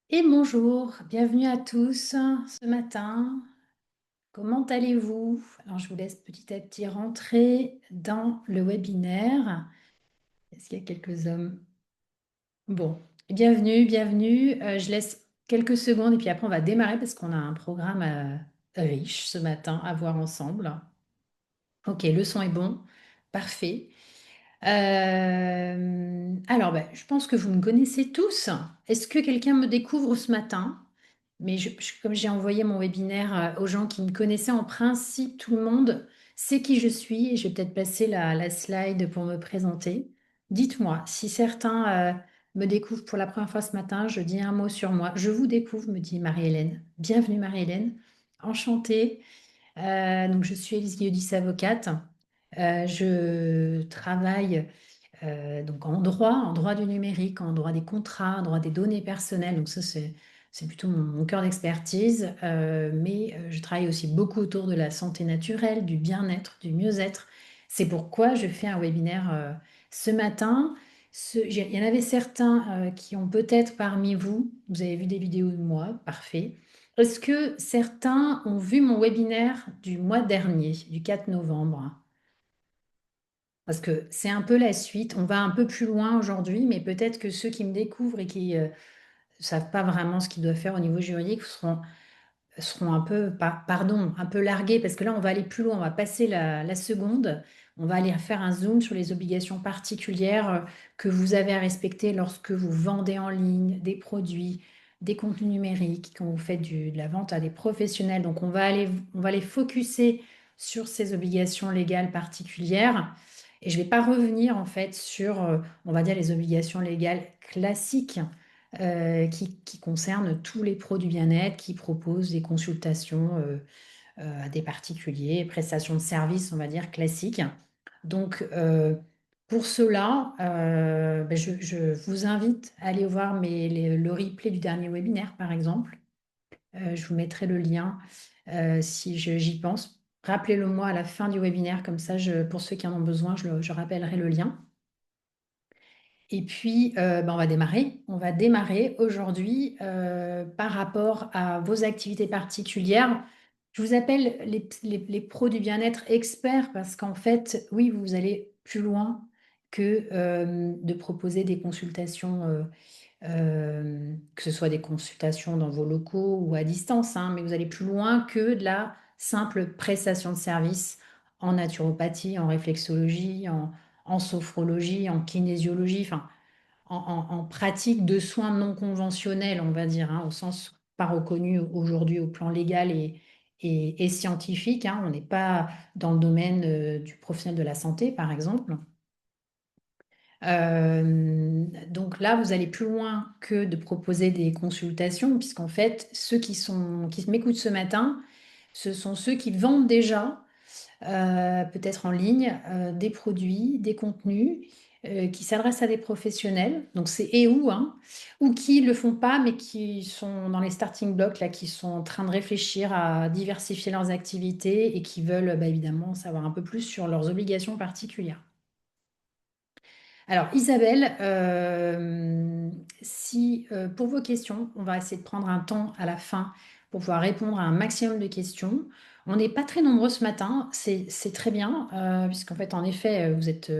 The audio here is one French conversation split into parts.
Et bonjour, bienvenue à tous ce matin. Comment allez-vous? Alors, je vous laisse petit à petit rentrer dans le webinaire. Est-ce qu'il y a quelques hommes? Bon, bienvenue, bienvenue. Je laisse quelques secondes et puis après, on va démarrer parce qu'on a un programme riche ce matin à voir ensemble. Ok, le son est bon. Parfait. Alors, je pense que vous me connaissez tous. Est-ce que quelqu'un me découvre ce matin? Mais comme j'ai envoyé mon webinaire aux gens qui me connaissaient, en principe, tout le monde sait qui je suis. Et je vais peut-être passer la slide pour me présenter. Dites-moi, si certains me découvrent pour la première fois ce matin, je dis un mot sur moi. Je vous découvre, me dit Marie-Hélène. Bienvenue Marie-Hélène, enchantée. Donc, je suis Élise Guillaudis, avocate. Je travaille donc en droit du numérique, en droit des contrats, en droit des données personnelles. Donc ça, c'est plutôt mon cœur d'expertise. Mais je travaille aussi beaucoup autour de la santé naturelle, du bien-être, du mieux-être. C'est pourquoi je fais un webinaire ce matin. Il y en avait certains qui ont peut-être parmi vous, vous avez vu des vidéos de moi, parfait. Est-ce que certains ont vu mon webinaire du mois dernier, du 4 novembre? Parce que c'est un peu la suite. On va un peu plus loin aujourd'hui, mais peut-être que ceux qui me découvrent et qui ne savent pas vraiment ce qu'ils doivent faire au niveau juridique seront un peu, pardon, un peu largués, parce que là, on va aller plus loin. On va passer la seconde. On va aller faire un zoom sur les obligations particulières que vous avez à respecter lorsque vous vendez en ligne des produits, des contenus numériques, quand vous faites de la vente à des professionnels. Donc, on va les focuser sur ces obligations légales particulières. Et je ne vais pas revenir en fait sur, on va dire, les obligations légales classiques qui concernent tous les produits bien-être, qui proposent des consultations à des particuliers, prestations de services, on va dire, classiques. Donc, pour cela, je vous invite à aller voir le replay du dernier webinaire, par exemple. Je vous mettrai le lien si j'y pense. Rappelez-le moi à la fin du webinaire, comme ça, pour ceux qui en ont besoin, je rappellerai le lien. Et puis, on va démarrer. On va démarrer aujourd'hui par rapport à vos activités particulières. Je vous appelle les pros du bien-être experts parce qu'en fait, oui, vous allez plus loin que de proposer des consultations, que ce soit des consultations dans vos locaux ou à distance, hein, mais vous allez plus loin que de la simple prestation de service en naturopathie, en réflexologie, en sophrologie, en kinésiologie, enfin, en pratique de soins non conventionnels, on va dire, hein, au sens pas reconnu aujourd'hui au plan légal et scientifique, hein. On n'est pas dans le domaine du professionnel de la santé, par exemple. Donc là, vous allez plus loin que de proposer des consultations, puisqu'en fait, ceux qui m'écoutent ce matin, ce sont ceux qui vendent déjà peut-être en ligne, des produits, des contenus qui s'adressent à des professionnels, donc c'est et ou, hein, ou qui ne le font pas, mais qui sont dans les starting blocks, là, qui sont en train de réfléchir à diversifier leurs activités et qui veulent évidemment savoir un peu plus sur leurs obligations particulières. Alors Isabelle, si pour vos questions, on va essayer de prendre un temps à la fin pour pouvoir répondre à un maximum de questions. On n'est pas très nombreux ce matin, c'est très bien, puisqu'en fait, en effet, vous êtes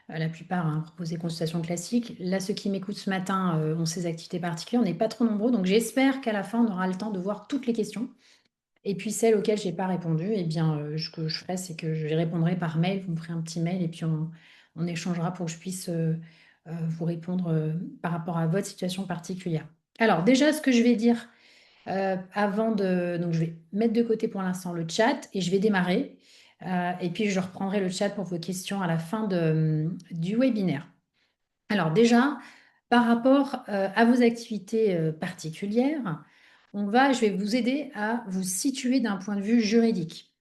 la plupart à proposer consultation classique. Là, ceux qui m'écoutent ce matin ont ces activités particulières, on n'est pas trop nombreux, donc j'espère qu'à la fin, on aura le temps de voir toutes les questions. Et puis celles auxquelles je n'ai pas répondu, eh bien, ce que je ferai, c'est que je répondrai par mail. Vous me ferez un petit mail et puis on échangera pour que je puisse vous répondre par rapport à votre situation particulière. Alors déjà, ce que je vais dire avant de... Donc, je vais mettre de côté pour l'instant le chat et je vais démarrer. Et puis, je reprendrai le chat pour vos questions à la fin du webinaire. Alors déjà, par rapport à vos activités particulières, je vais vous aider à vous situer d'un point de vue juridique.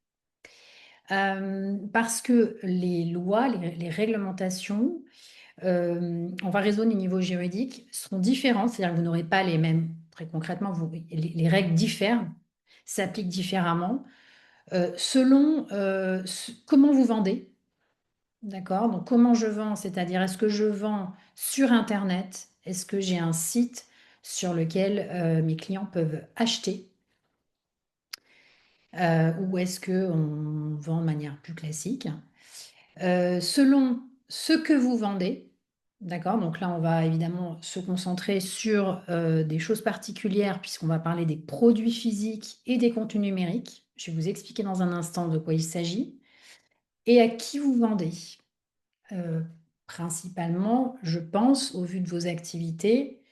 Parce que les lois, les réglementations, on va raisonner au niveau juridique, seront différentes, c'est-à-dire que vous n'aurez pas les mêmes, très concrètement, les règles diffèrent, s'appliquent différemment, selon comment vous vendez. D'accord? Donc, comment je vends, c'est-à-dire est-ce que je vends sur Internet? Est-ce que j'ai un site? sur lequel mes clients peuvent acheter ou est-ce qu'on vend de manière plus classique. Selon ce que vous vendez, d'accord? Donc là, on va évidemment se concentrer sur des choses particulières puisqu'on va parler des produits physiques et des contenus numériques. Je vais vous expliquer dans un instant de quoi il s'agit et à qui vous vendez. Euh, Principalement, je pense, au vu de vos activités,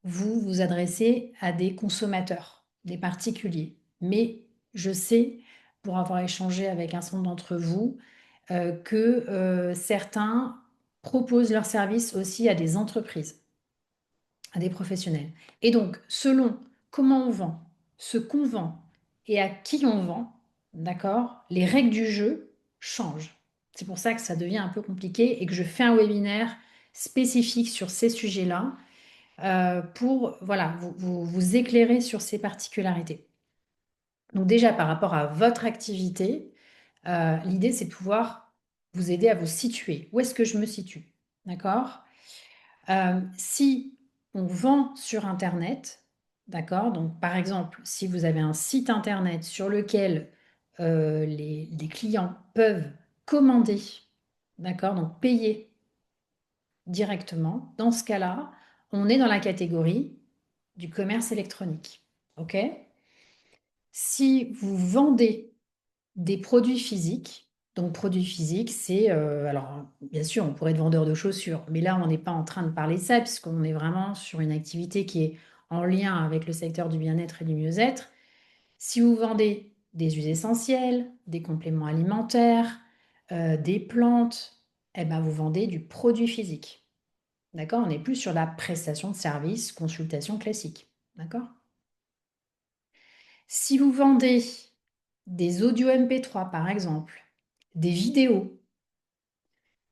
vous vous adressez à des consommateurs, des particuliers. Mais je sais, pour avoir échangé avec un certain nombre d'entre vous, que certains proposent leurs services aussi à des entreprises, à des professionnels. Et donc, selon comment on vend, ce qu'on vend et à qui on vend, d'accord, les règles du jeu changent. C'est pour ça que ça devient un peu compliqué et que je fais un webinaire spécifique sur ces sujets-là pour voilà, vous éclairer sur ces particularités. Donc déjà, par rapport à votre activité, l'idée, c'est de pouvoir vous aider à vous situer. Où est-ce que je me situe? D'accord? Si on vend sur Internet, d'accord? Donc par exemple, si vous avez un site Internet sur lequel les clients peuvent commander, d'accord? Donc payer directement, dans ce cas-là, on est dans la catégorie du commerce électronique. OK? Si vous vendez des produits physiques, donc produits physiques, c'est, alors bien sûr, on pourrait être vendeur de chaussures, mais là, on n'est pas en train de parler de ça, puisqu'on est vraiment sur une activité qui est en lien avec le secteur du bien-être et du mieux-être. Si vous vendez des huiles essentielles, des compléments alimentaires, des plantes, eh ben, vous vendez du produit physique. D'accord? On n'est plus sur la prestation de service, consultation classique. D'accord? Si vous vendez des audios MP3, par exemple, des vidéos,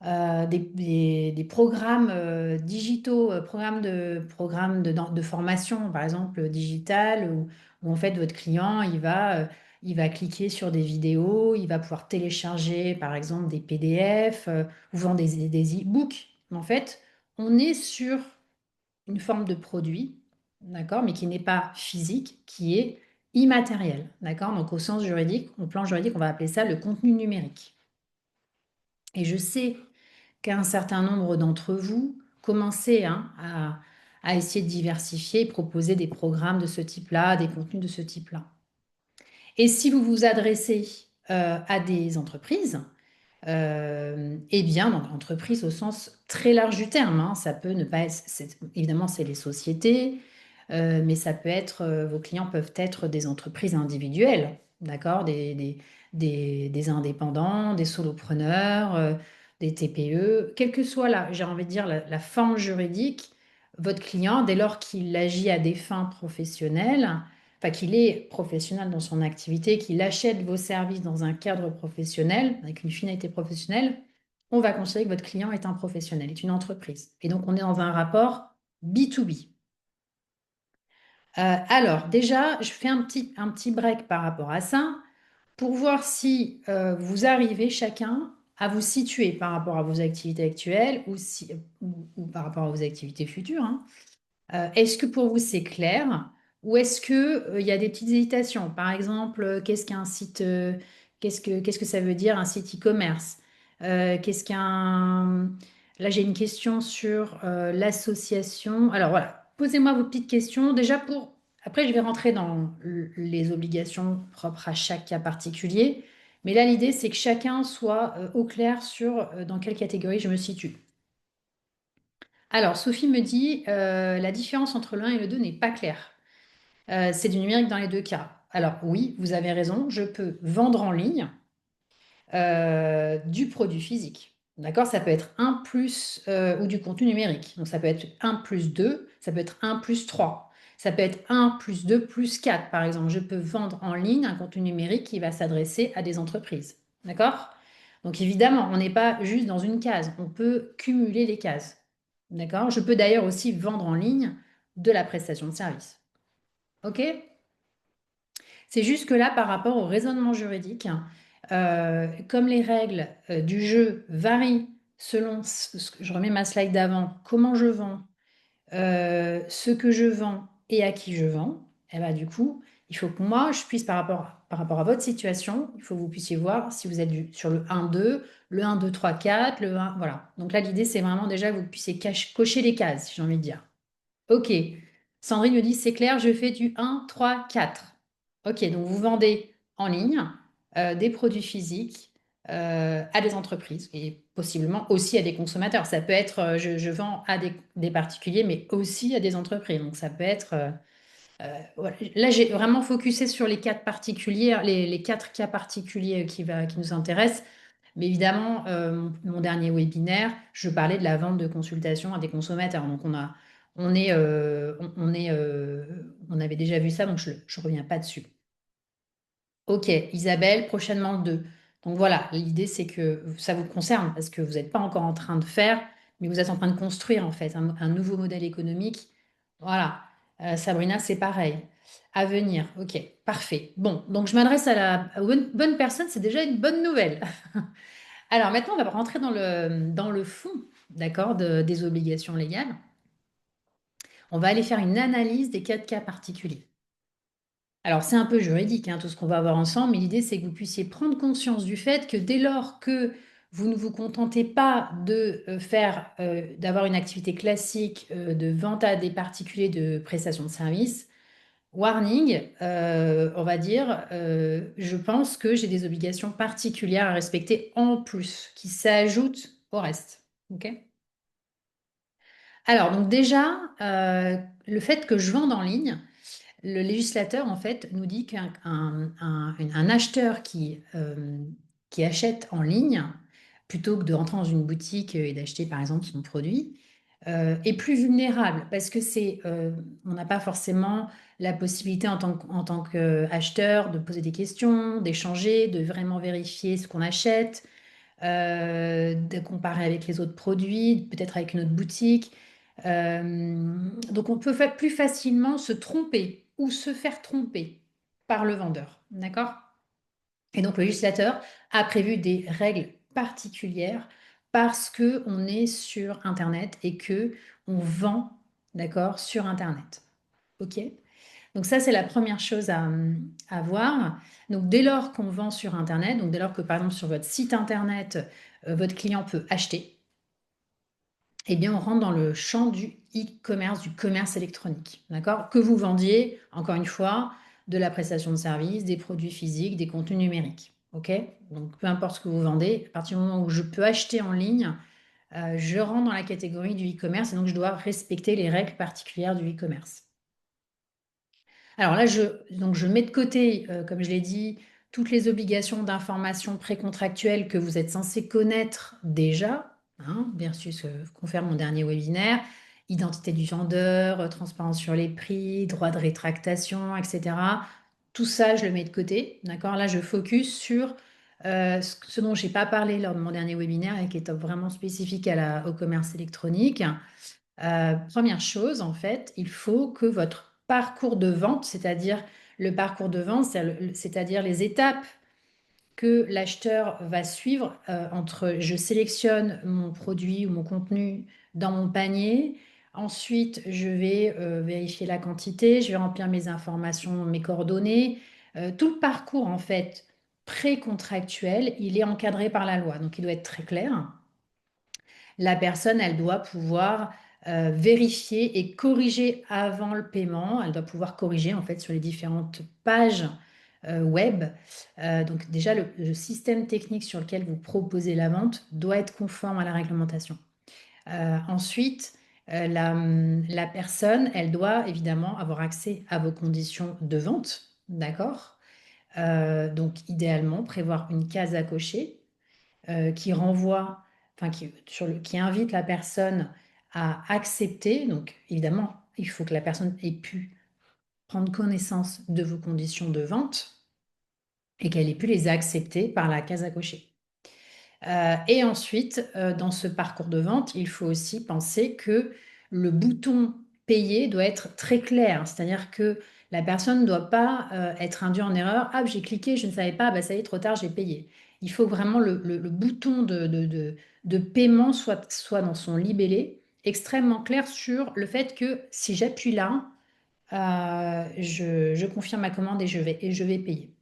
des programmes digitaux, programmes de formation, par exemple, digital, où en fait votre client, il va cliquer sur des vidéos, il va pouvoir télécharger, par exemple, des PDF, ou vendre des e-books. En fait, on est sur une forme de produit, d'accord, mais qui n'est pas physique, qui est immatériel, d'accord? Donc au sens juridique, au plan juridique, on va appeler ça le contenu numérique. Et je sais qu'un certain nombre d'entre vous commencez hein, à essayer de diversifier et proposer des programmes de ce type-là, des contenus de ce type-là. Et si vous vous adressez à des entreprises, eh bien, donc entreprise au sens très large du terme, hein, ça peut ne pas être, évidemment, c'est les sociétés, mais ça peut être, vos clients peuvent être des entreprises individuelles, d'accord, des indépendants, des solopreneurs, des TPE, quelle que soit j'ai envie de dire, la forme juridique, votre client, dès lors qu'il agit à des fins professionnelles, enfin qu'il est professionnel dans son activité, qu'il achète vos services dans un cadre professionnel, avec une finalité professionnelle, on va considérer que votre client est un professionnel, est une entreprise. Et donc, on est dans un rapport B2B. Alors, déjà, je fais un petit break par rapport à ça pour voir si vous arrivez chacun à vous situer par rapport à vos activités actuelles ou par rapport à vos activités futures, hein. Est-ce que pour vous c'est clair ou est-ce que il y a des petites hésitations? Par exemple, qu'est-ce qu'un site, qu'est-ce que ça veut dire un site e-commerce? Qu'est-ce qu'un... Là, j'ai une question sur l'association. Alors voilà, posez-moi vos petites questions. Déjà pour... Après, je vais rentrer dans les obligations propres à chaque cas particulier. Mais là, l'idée, c'est que chacun soit au clair sur dans quelle catégorie je me situe. Alors, Sophie me dit, la différence entre le 1 et le 2 n'est pas claire. C'est du numérique dans les deux cas. Alors oui, vous avez raison, je peux vendre en ligne du produit physique. D'accord? Ça peut être un plus ou du contenu numérique. Donc ça peut être un plus 2, ça peut être un plus 3. Ça peut être un plus 2 plus 4, par exemple. Je peux vendre en ligne un contenu numérique qui va s'adresser à des entreprises. D'accord? Donc évidemment, on n'est pas juste dans une case. On peut cumuler les cases. D'accord? Je peux d'ailleurs aussi vendre en ligne de la prestation de service. OK? C'est juste que là, par rapport au raisonnement juridique, comme les règles du jeu varient selon, je remets ma slide d'avant, comment je vends, ce que je vends et à qui je vends, et ben, du coup, il faut que moi, je puisse, par rapport à votre situation, il faut que vous puissiez voir si vous êtes sur le 1-2, le 1-2-3-4, le 1, voilà. Donc là, l'idée, c'est vraiment déjà que vous puissiez cocher les cases, si j'ai envie de dire. Ok. Sandrine me dit, c'est clair, je fais du 1-3-4. Ok, donc vous vendez en ligne des produits physiques à des entreprises et possiblement aussi à des consommateurs. Ça peut être, je vends à des particuliers, mais aussi à des entreprises. Donc ça peut être, voilà. Là, j'ai vraiment focusé sur les quatre particuliers, les quatre cas particuliers qui nous intéressent. Mais évidemment, mon dernier webinaire, je parlais de la vente de consultation à des consommateurs. Donc, on avait déjà vu ça, donc je ne reviens pas dessus. Ok, Isabelle, prochainement deux. Donc voilà, l'idée c'est que ça vous concerne parce que vous n'êtes pas encore en train de faire, mais vous êtes en train de construire en fait un nouveau modèle économique. Voilà. Sabrina, c'est pareil. À venir, ok, parfait. Bon, donc je m'adresse à bonne personne, c'est déjà une bonne nouvelle. Alors maintenant, on va rentrer dans le fond, d'accord, des obligations légales. On va aller faire une analyse des quatre cas particuliers. Alors, c'est un peu juridique, hein, tout ce qu'on va voir ensemble, mais l'idée, c'est que vous puissiez prendre conscience du fait que dès lors que vous ne vous contentez pas de d'avoir une activité classique de vente à des particuliers de prestation de services, warning, on va dire, je pense que j'ai des obligations particulières à respecter en plus, qui s'ajoutent au reste. OK? Alors, donc déjà, le fait que je vende en ligne, le législateur, en fait, nous dit qu'un acheteur qui achète en ligne, plutôt que de rentrer dans une boutique et d'acheter, par exemple, son produit, est plus vulnérable parce que on n'a pas forcément la possibilité en tant qu'acheteur de poser des questions, d'échanger, de vraiment vérifier ce qu'on achète, de comparer avec les autres produits, peut-être avec une autre boutique. Donc on peut plus facilement se tromper ou se faire tromper par le vendeur. D'accord? Et donc le législateur a prévu des règles particulières parce que on est sur Internet et que on vend, d'accord, sur Internet. OK? Donc ça, c'est la première chose à voir. Donc dès lors qu'on vend sur Internet, donc dès lors que par exemple sur votre site Internet, votre client peut acheter, eh bien on rentre dans le champ du e-commerce, du commerce électronique. D'accord? Que vous vendiez, encore une fois, de la prestation de service, des produits physiques, des contenus numériques. OK? Donc peu importe ce que vous vendez, à partir du moment où je peux acheter en ligne, je rentre dans la catégorie du e-commerce et donc je dois respecter les règles particulières du e-commerce. Alors là, donc je mets de côté, comme je l'ai dit, toutes les obligations d'information précontractuelles que vous êtes censé connaître déjà, hein, bien sûr, ce que confère mon dernier webinaire, identité du vendeur, transparence sur les prix, droit de rétractation, etc. Tout ça, je le mets de côté. D'accord? Là, je focus sur ce dont je n'ai pas parlé lors de mon dernier webinaire et qui est vraiment spécifique au commerce électronique. Première chose, en fait, il faut que votre parcours de vente, c'est-à-dire le parcours de vente, c'est-à-dire les étapes que l'acheteur va suivre entre je sélectionne mon produit ou mon contenu dans mon panier, ensuite je vais vérifier la quantité, je vais remplir mes informations, mes coordonnées. Tout le parcours, en fait, pré-contractuel, il est encadré par la loi, donc il doit être très clair. La personne, elle doit pouvoir vérifier et corriger avant le paiement. Elle doit pouvoir corriger en fait sur les différentes pages web. Donc déjà, le système technique sur lequel vous proposez la vente doit être conforme à la réglementation. Ensuite, la personne, elle doit évidemment avoir accès à vos conditions de vente. D'accord? Donc idéalement, prévoir une case à cocher qui renvoie, enfin qui invite la personne à accepter. Donc évidemment, il faut que la personne ait pu prendre connaissance de vos conditions de vente et qu'elle ait pu les accepter par la case à cocher. Et ensuite, dans ce parcours de vente, il faut aussi penser que le bouton payer doit être très clair, c'est-à-dire que la personne ne doit pas être induite en erreur. Ah, j'ai cliqué, je ne savais pas, bah, ça y est, trop tard, j'ai payé. Il faut vraiment le bouton de paiement soit dans son libellé extrêmement clair sur le fait que si j'appuie là, je confirme ma commande et je vais payer.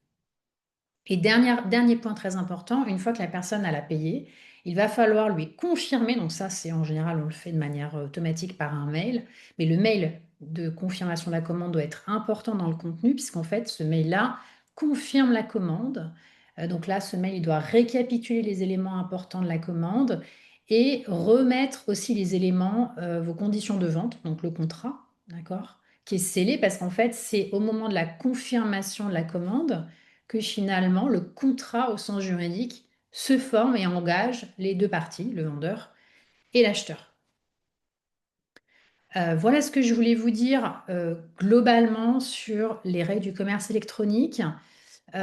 Et dernier point très important, une fois que la personne a payé, il va falloir lui confirmer, donc ça c'est en général on le fait de manière automatique par un mail, mais le mail de confirmation de la commande doit être important dans le contenu puisqu'en fait ce mail-là confirme la commande. Donc là ce mail il doit récapituler les éléments importants de la commande et remettre aussi les éléments, vos conditions de vente, donc le contrat, d'accord, qui est scellé parce qu'en fait c'est au moment de la confirmation de la commande que finalement le contrat au sens juridique se forme et engage les deux parties, le vendeur et l'acheteur. Voilà ce que je voulais vous dire globalement sur les règles du commerce électronique. Je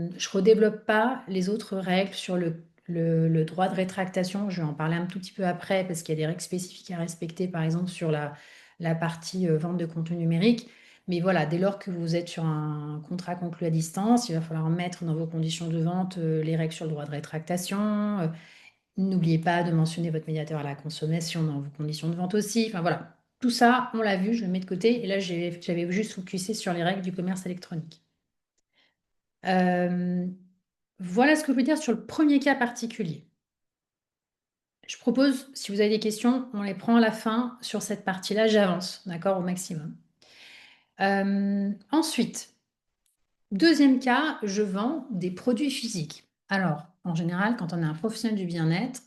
ne redéveloppe pas les autres règles sur le droit de rétractation. Je vais en parler un tout petit peu après parce qu'il y a des règles spécifiques à respecter, par exemple sur la partie vente de contenu numérique. Mais voilà, dès lors que vous êtes sur un contrat conclu à distance, il va falloir mettre dans vos conditions de vente les règles sur le droit de rétractation. N'oubliez pas de mentionner votre médiateur à la consommation dans vos conditions de vente aussi. Enfin voilà, tout ça, on l'a vu, je le mets de côté. Et là, j'avais juste focusé sur les règles du commerce électronique. Euh, voilà ce que je veux dire sur le premier cas particulier. Je propose, si vous avez des questions, on les prend à la fin sur cette partie-là. J'avance, d'accord, au maximum. Ensuite, deuxième cas, je vends des produits physiques. Alors, en général, quand on est un professionnel du bien-être,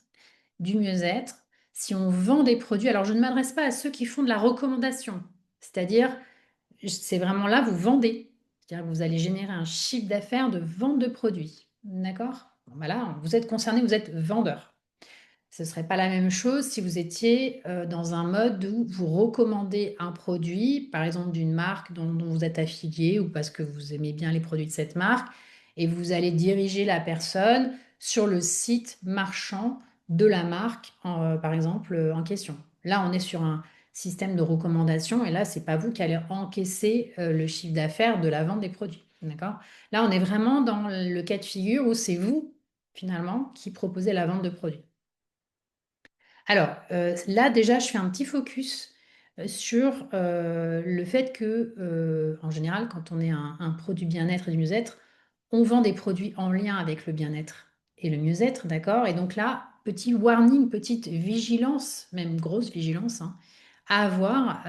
du mieux-être, si on vend des produits, alors je ne m'adresse pas à ceux qui font de la recommandation, c'est-à-dire, c'est vraiment là, vous vendez. C'est-à-dire que vous allez générer un chiffre d'affaires de vente de produits. D'accord? Bon, bah là, vous êtes concerné, vous êtes vendeur. Ce ne serait pas la même chose si vous étiez dans un mode où vous recommandez un produit, par exemple d'une marque dont vous êtes affilié ou parce que vous aimez bien les produits de cette marque, et vous allez diriger la personne sur le site marchand de la marque, par exemple, en question. Là, on est sur un système de recommandation et là, c'est pas vous qui allez encaisser le chiffre d'affaires de la vente des produits. D'accord? Là, on est vraiment dans le cas de figure où c'est vous, finalement, qui proposez la vente de produits. Alors, là, déjà, je fais un petit focus sur le fait que, en général, quand on est un produit bien-être et du mieux-être, on vend des produits en lien avec le bien-être et le mieux-être, d'accord? Et donc là, petit warning, petite vigilance, même grosse vigilance, hein, à avoir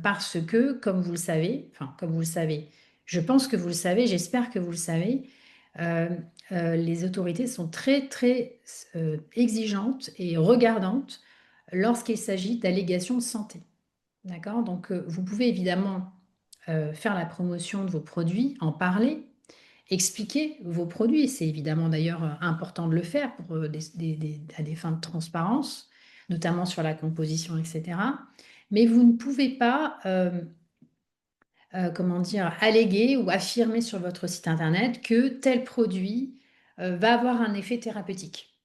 parce que, comme vous le savez, enfin, comme vous le savez, je pense que vous le savez, j'espère que vous le savez, euh, les autorités sont très, très exigeantes et regardantes lorsqu'il s'agit d'allégations de santé. D'accord? Donc, vous pouvez évidemment faire la promotion de vos produits, en parler, expliquer vos produits. C'est évidemment d'ailleurs important de le faire pour, à des fins de transparence, notamment sur la composition, etc. Mais vous ne pouvez pas comment dire, alléguer ou affirmer sur votre site internet que tel produit va avoir un effet thérapeutique.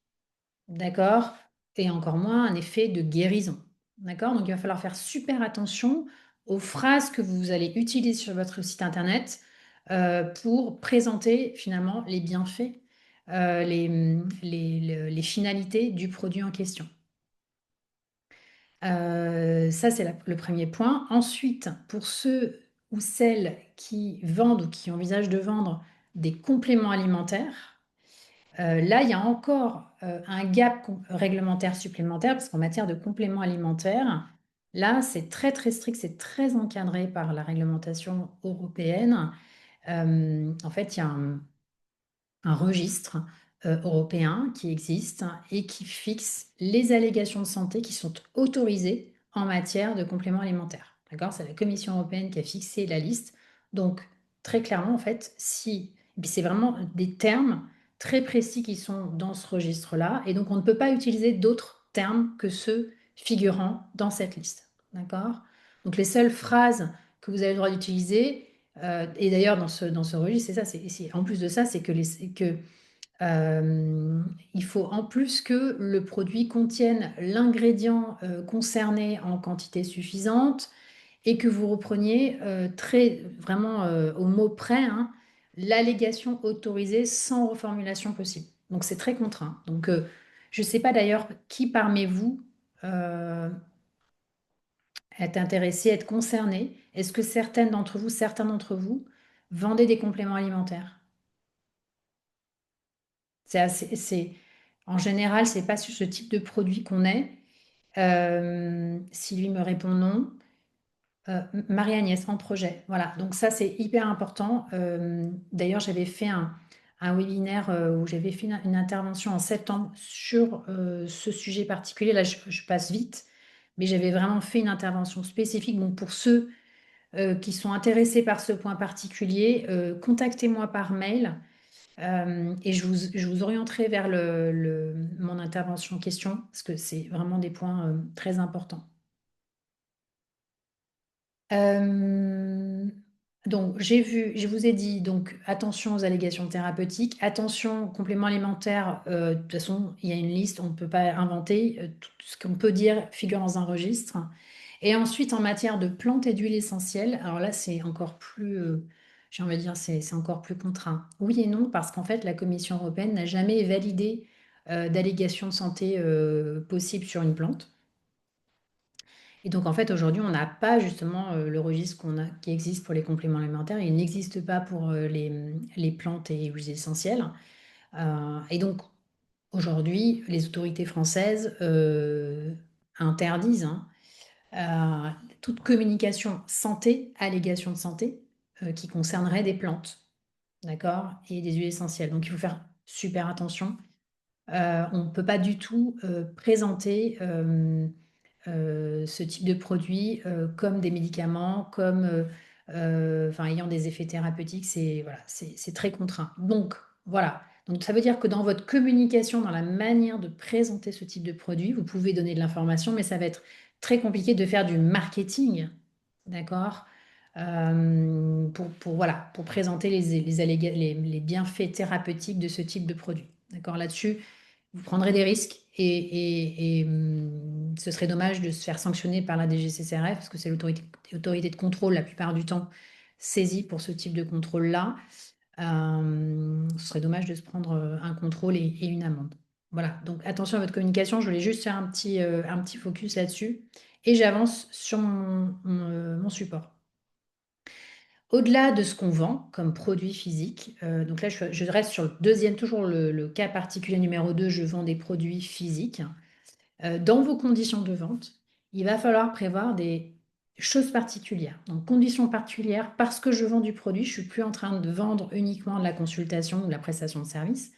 D'accord? Et encore moins un effet de guérison. D'accord? Donc il va falloir faire super attention aux phrases que vous allez utiliser sur votre site internet pour présenter finalement les bienfaits, les finalités du produit en question. Ça, c'est le premier point. Ensuite, pour ceux ou celles qui vendent ou qui envisagent de vendre des compléments alimentaires, là, il y a encore un gap réglementaire supplémentaire parce qu'en matière de compléments alimentaires, là, c'est très très strict, c'est très encadré par la réglementation européenne. En fait, il y a un registre européen qui existe et qui fixe les allégations de santé qui sont autorisées en matière de compléments alimentaires. D'accord? C'est la Commission européenne qui a fixé la liste. Donc, très clairement, en fait, si c'est vraiment des termes très précis qui sont dans ce registre-là, et donc on ne peut pas utiliser d'autres termes que ceux figurant dans cette liste. D'accord? Donc, les seules phrases que vous avez le droit d'utiliser, et d'ailleurs, dans ce registre, c'est ça, en plus de ça, c'est que il faut en plus que le produit contienne l'ingrédient concerné en quantité suffisante et que vous repreniez très vraiment au mot près hein, l'allégation autorisée sans reformulation possible. Donc c'est très contraint. Donc je ne sais pas d'ailleurs qui parmi vous euh, être intéressés, être concernés. Est-ce que certains d'entre vous, vendaient des compléments alimentaires? En général, c'est pas sur ce type de produit qu'on est. Si lui me répond non, Marie-Agnès, en projet. Voilà, donc ça, c'est hyper important. D'ailleurs, j'avais fait un webinaire où j'avais fait une intervention en septembre sur ce sujet particulier. Là, je passe vite, mais j'avais vraiment fait une intervention spécifique. Donc, pour ceux qui sont intéressés par ce point particulier, contactez-moi par mail et je vous orienterai vers mon intervention en question parce que c'est vraiment des points très importants. Euh, donc, je vous ai dit, donc, attention aux allégations thérapeutiques, attention aux compléments alimentaires. De toute façon, il y a une liste, on ne peut pas inventer. Tout ce qu'on peut dire figure dans un registre. Et ensuite, en matière de plantes et d'huiles essentielles, alors là, c'est encore plus, j'ai envie de dire, c'est encore plus contraint. Oui et non, parce qu'en fait, la Commission européenne n'a jamais validé d'allégations de santé possibles sur une plante. Et donc, en fait, aujourd'hui, on n'a pas justement le registre qui existe pour les compléments alimentaires. Il n'existe pas pour les plantes et huiles essentielles. Et donc, aujourd'hui, les autorités françaises interdisent euh, toute communication santé, allégation de santé, qui concernerait des plantes, d'accord, et des huiles essentielles. Donc, il faut faire super attention. On ne peut pas du tout présenter ce type de produit comme des médicaments, comme enfin, ayant des effets thérapeutiques. C'est voilà, c'est très contraint. Donc voilà. Donc ça veut dire que dans votre communication, dans la manière de présenter ce type de produit, vous pouvez donner de l'information, mais ça va être très compliqué de faire du marketing, d'accord? Voilà, pour présenter les bienfaits thérapeutiques de ce type de produit. D'accord? Là-dessus, vous prendrez des risques et ce serait dommage de se faire sanctionner par la DGCCRF parce que c'est l'autorité de contrôle la plupart du temps saisie pour ce type de contrôle-là. Ce serait dommage de se prendre un contrôle et une amende. Voilà, donc attention à votre communication, je voulais juste faire un petit focus là-dessus et j'avance sur mon support. Au-delà de ce qu'on vend comme produit physique, donc là je reste sur le deuxième, toujours le cas particulier numéro 2, je vends des produits physiques. Dans vos conditions de vente, il va falloir prévoir des choses particulières. Donc conditions particulières, parce que je vends du produit, je ne suis plus en train de vendre uniquement de la consultation ou de la prestation de service.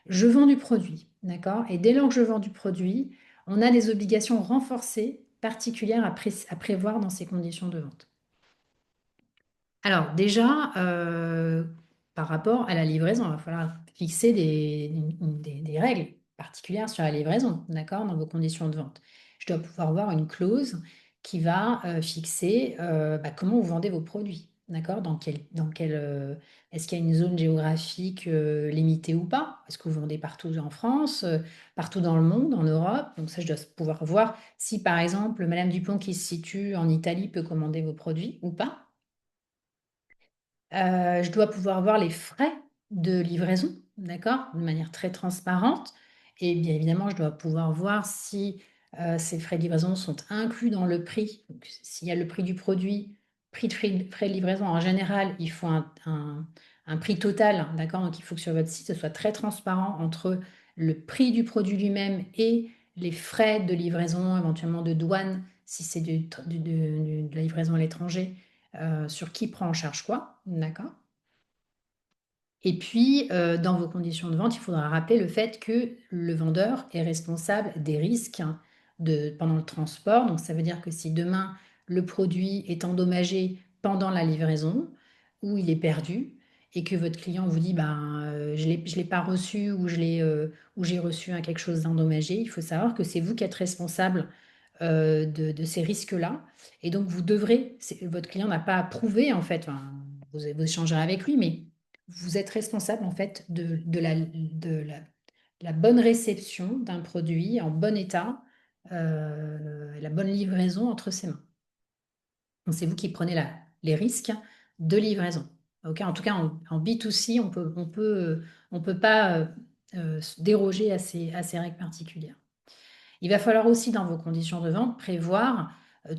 Je vends du produit, d'accord? Et dès lors que je vends du produit, on a des obligations renforcées particulières à prévoir dans ces conditions de vente. Alors déjà, par rapport à la livraison, il va falloir fixer des règles particulières sur la livraison, d'accord, dans vos conditions de vente. Je dois pouvoir voir une clause qui va fixer comment vous vendez vos produits, d'accord, est-ce qu'il y a une zone géographique limitée ou pas? Est-ce que vous vendez partout en France, partout dans le monde, en Europe? Donc ça, je dois pouvoir voir si, par exemple, Madame Dupont qui se situe en Italie peut commander vos produits ou pas. Je dois pouvoir voir les frais de livraison, d'accord? De manière très transparente. Et bien évidemment, je dois pouvoir voir si ces frais de livraison sont inclus dans le prix. Donc, s'il y a le prix du produit, prix de frais de livraison, en général, il faut un prix total, d'accord? Donc, il faut que sur votre site, ce soit très transparent entre le prix du produit lui-même et les frais de livraison, éventuellement de douane, si c'est de la livraison à l'étranger sur qui prend en charge quoi, d'accord? Et puis, dans vos conditions de vente, il faudra rappeler le fait que le vendeur est responsable des risques pendant le transport. Donc, ça veut dire que si demain, le produit est endommagé pendant la livraison ou il est perdu et que votre client vous dit ben, je ne l'ai pas reçu ou j'ai reçu quelque chose d'endommagé, il faut savoir que c'est vous qui êtes responsable de ces risques-là. Et donc, votre client n'a pas à prouver, en fait, enfin, vous échangerez avec lui, mais vous êtes responsable, en fait, la bonne réception d'un produit en bon état, la bonne livraison entre ses mains. Donc, c'est vous qui prenez les risques de livraison. Ok, en tout cas, en B2C, on peut pas se déroger à ces règles particulières. Il va falloir aussi, dans vos conditions de vente, prévoir